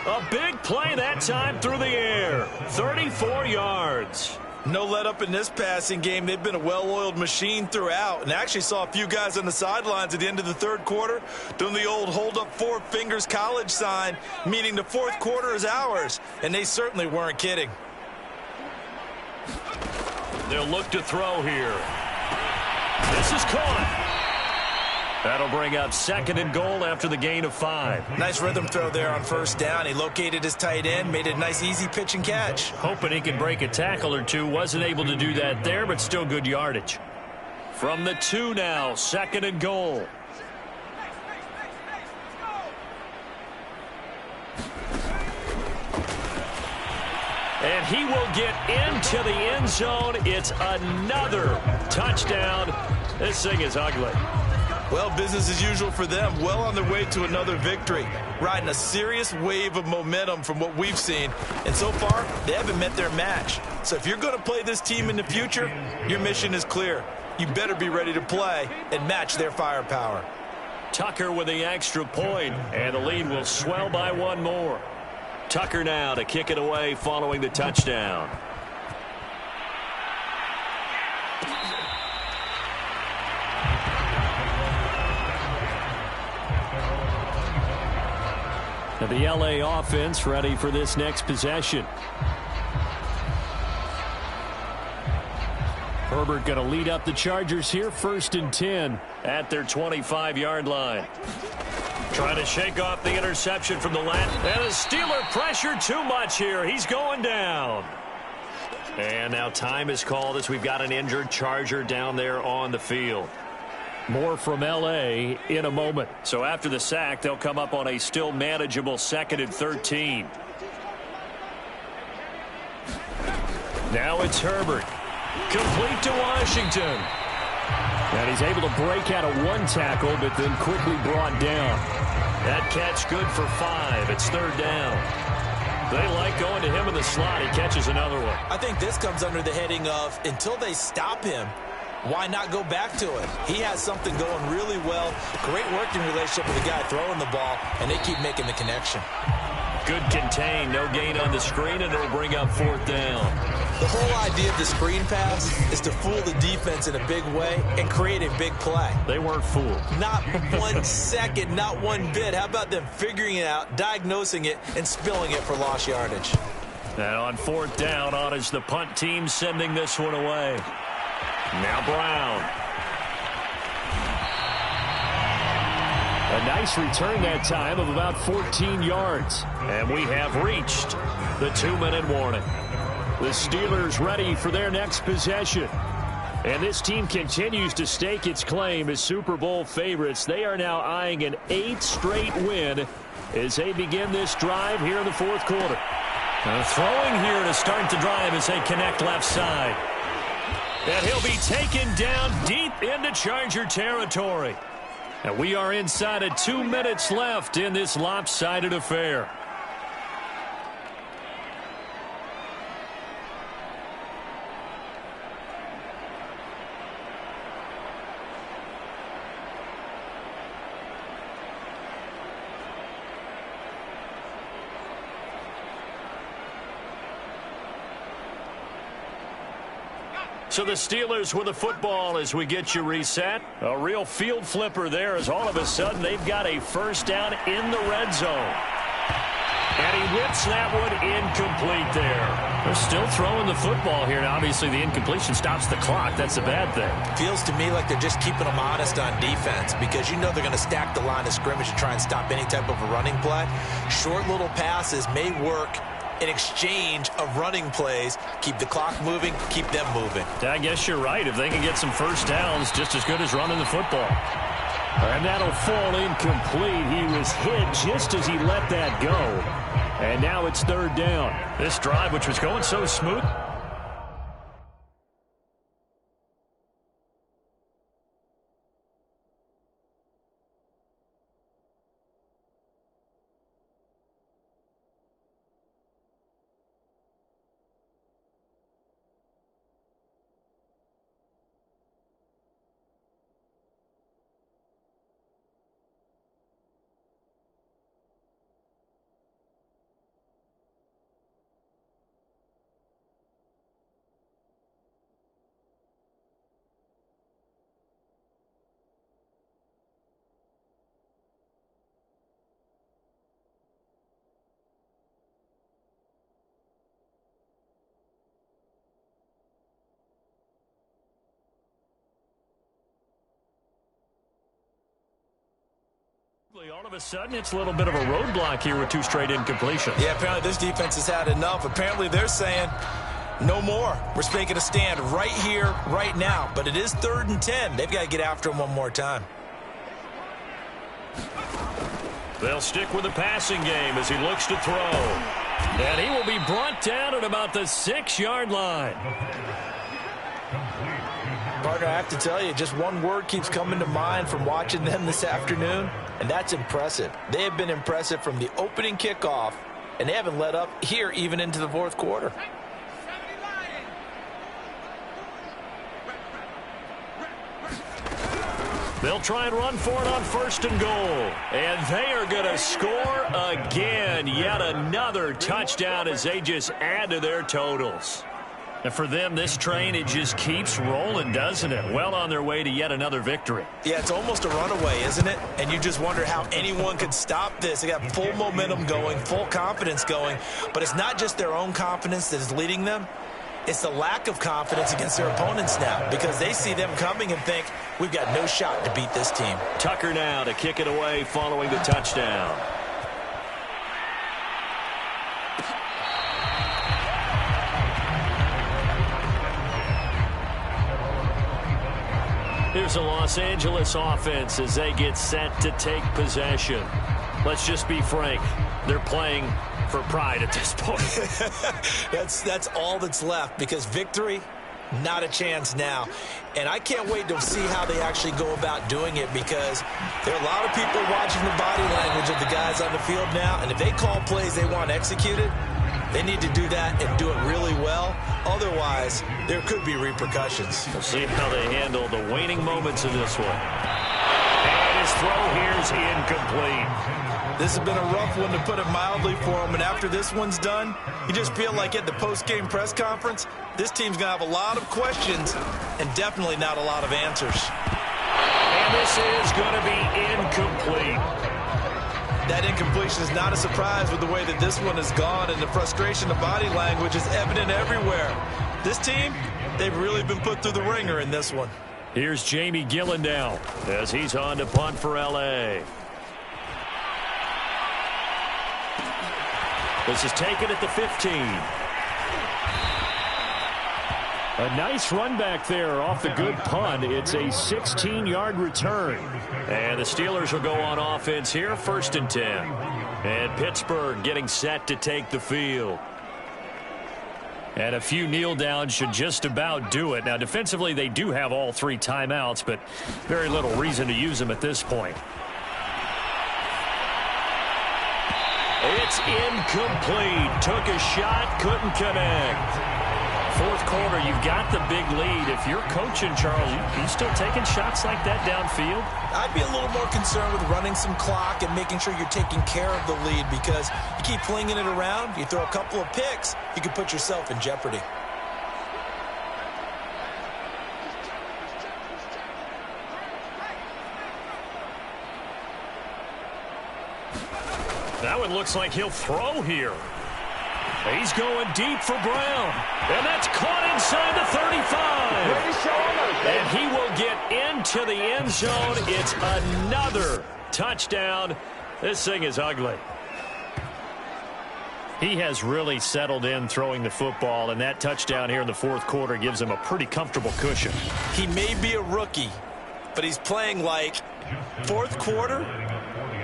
S5: A big play that time through the air. 34 yards.
S4: No let-up in this passing game. They've been a well-oiled machine throughout. And I actually saw a few guys on the sidelines at the end of the 3rd quarter doing the old hold-up 4 fingers college sign, meaning the 4th quarter is ours. And they certainly weren't kidding.
S5: They'll look to throw here. This is caught.
S3: That'll bring up 2nd and goal after the gain of 5.
S4: Nice rhythm throw there on 1st down. He located his tight end, made it a nice easy pitch and catch.
S3: Hoping he could break a tackle or two. Wasn't able to do that there, but still good yardage.
S5: From the 2 now, 2nd and goal. And he will get into the end zone. It's another touchdown. This thing is ugly.
S4: Well, business as usual for them. Well on their way to another victory. Riding a serious wave of momentum from what we've seen. And so far, they haven't met their match. So if you're going to play this team in the future, your mission is clear. You better be ready to play and match their firepower.
S5: Tucker with the extra point, and the lead will swell by 1 more. Tucker now to kick it away following the touchdown.
S3: Now the LA offense ready for this next possession. Herbert going to lead up the Chargers here, 1st and 10
S5: at their 25-yard line. Trying to shake off the interception from the left. And the Steeler pressure too much here. He's going down. And now time is called as we've got an injured Charger down there on the field.
S3: More from L.A. in a moment.
S5: So after the sack, they'll come up on a still manageable 2nd and 13.
S3: Now it's Herbert.
S5: Complete to Washington.
S3: And he's able to break out of 1 tackle, but then quickly brought down.
S5: That catch good for 5. It's 3rd down. They like going to him in the slot. He catches another one.
S4: I think this comes under the heading of until they stop him, why not go back to it? He has something going really well. Great working relationship with the guy throwing the ball, and they keep making the connection.
S5: Good contain. No gain on the screen, and it'll bring up 4th down.
S4: The whole idea of the screen pass is to fool the defense in a big way and create a big play.
S3: They weren't fooled.
S4: Not 1 second, not 1 bit. How about them figuring it out, diagnosing it, and spilling it for lost yardage?
S5: And on 4th down, on is the punt team sending this one away. Now Brown.
S3: A nice return that time of about 14 yards.
S5: And we have reached the 2-minute warning.
S3: The Steelers ready for their next possession. And this team continues to stake its claim as Super Bowl favorites. They are now eyeing an 8th straight win as they begin this drive here in the fourth quarter.
S5: Throwing here to start the drive as they connect left side. And he'll be taken down deep into Charger territory. And we are inside of 2 minutes left in this lopsided affair.
S3: So the Steelers with the football as we get you reset. A real field flipper there as all of a sudden they've got a first down in the red zone. And he whips that one incomplete there. They're still throwing the football here. Now, obviously, the incompletion stops the clock. That's a bad thing.
S4: Feels to me like they're just keeping them honest on defense because you know they're going to stack the line of scrimmage and try and stop any type of a running play. Short little passes may work in exchange of running plays. Keep the clock moving, keep them moving.
S3: I guess you're right. If they can get some first downs, just as good as running the football. And that'll fall incomplete. He was hit just as he let that go. And now it's third down. This drive, which was going so smooth. All of a sudden, it's a little bit of a roadblock here with 2 straight incompletions.
S4: Yeah, apparently this defense has had enough. Apparently they're saying, no more. We're making a stand right here, right now. But it is 3rd and 10. They've got to get after him one more time.
S3: They'll stick with the passing game as he looks to throw. And he will be brought down at about the 6-yard line.
S4: Partner, I have to tell you, just one word keeps coming to mind from watching them this afternoon, and that's impressive. They have been impressive from the opening kickoff, and they haven't let up here even into the fourth quarter.
S3: They'll try and run for it on 1st and goal. And they are going to score again. Yet another touchdown as they just add to their totals. And for them, this train, it just keeps rolling, doesn't it? Well on their way to yet another victory.
S4: Yeah, it's almost a runaway, isn't it? And you just wonder how anyone could stop this. They got full momentum going, full confidence going. But it's not just their own confidence that is leading them. It's the lack of confidence against their opponents now because they see them coming and think, we've got no shot to beat this team.
S3: Tucker now to kick it away following the touchdown. Here's a Los Angeles offense as they get set to take possession. Let's just be frank. They're playing for pride at this point.
S4: That's all that's left because victory, not a chance now. And I can't wait to see how they actually go about doing it because there are a lot of people watching the body language of the guys on the field now. And if they call plays they want executed, they need to do that and do it really well. Otherwise, there could be repercussions.
S3: We'll see how they handle the waning moments of this one. And his throw here's incomplete.
S4: This has been a rough one, to put it mildly, for him. And after this one's done, you just feel like at the post-game press conference, this team's going to have a lot of questions and definitely not a lot of answers.
S3: And this is going to be incomplete.
S4: That incompletion is not a surprise with the way that this one has gone, and the frustration of body language is evident everywhere. This team, they've really been put through the ringer in this one.
S3: Here's Jamie Gillen now as he's on to punt for L.A. This is taken at the 15. A nice run back there off the good punt. It's a 16-yard return.
S5: And the Steelers will go on offense here, 1st and 10. And Pittsburgh getting set to take the field. And a few kneel downs should just about do it. Now, defensively, they do have all 3 timeouts, but very little reason to use them at this point. It's incomplete. Took a shot, couldn't connect. 4th quarter, you've got the big lead. If you're coaching, Charles, you still taking shots like that downfield?
S4: I'd be a little more concerned with running some clock and making sure you're taking care of the lead, because you keep flinging it around, you throw a couple of picks, you can put yourself in jeopardy.
S5: That one looks like he'll throw here. He's going deep for Brown. And that's caught inside the 35. And he will get into the end zone. It's another touchdown. This thing is ugly.
S3: He has really settled in throwing the football, and that touchdown here in the 4th quarter gives him a pretty comfortable cushion.
S4: He may be a rookie, but he's playing like 4th quarter,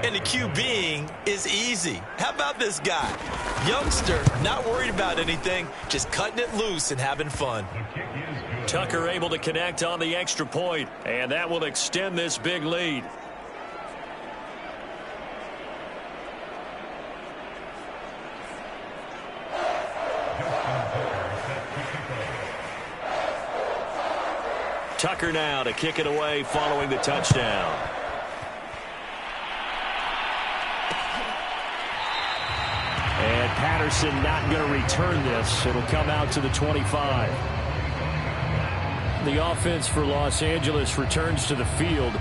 S4: and the QBing is easy. How about this guy? Youngster, not worried about anything, just cutting it loose and having fun.
S5: Tucker able to connect on the extra point, and that will extend this big lead. Tucker now to kick it away following the touchdown.
S3: And Patterson not going to return this. It'll come out to the 25. The offense for Los Angeles returns to the field.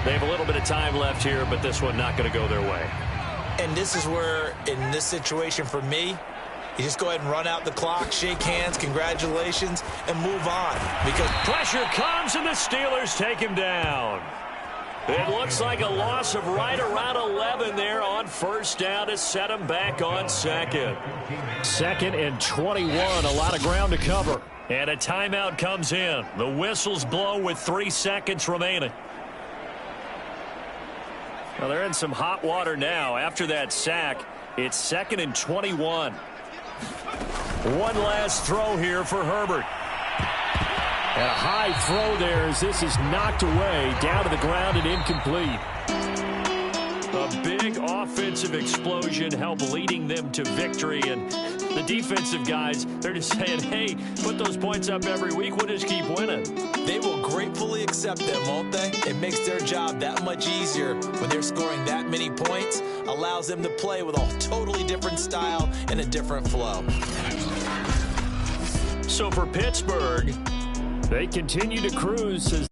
S5: They have a little bit of time left here, but this one not going to go their way.
S4: And this is where, in this situation for me, you just go ahead and run out the clock, shake hands, congratulations, and move on. Because
S5: pressure comes, and the Steelers take him down. It looks like a loss of right around 11 there on 1st down to set him back on 2nd.
S3: 2nd and 21, a lot of ground to cover.
S5: And a timeout comes in. The whistles blow with 3 seconds remaining. Well, they're in some hot water now. After that sack, it's 2nd and 21. One last throw here for Herbert.
S3: And a high throw there as this is knocked away, down to the ground and incomplete.
S5: A big offensive explosion helped leading them to victory. And the defensive guys, they're just saying, hey, put those points up every week. We'll just keep winning.
S4: They will gratefully accept them, won't they? It makes their job that much easier when they're scoring that many points. Allows them to play with a totally different style and a different flow.
S5: So for Pittsburgh,
S3: they continue to cruise as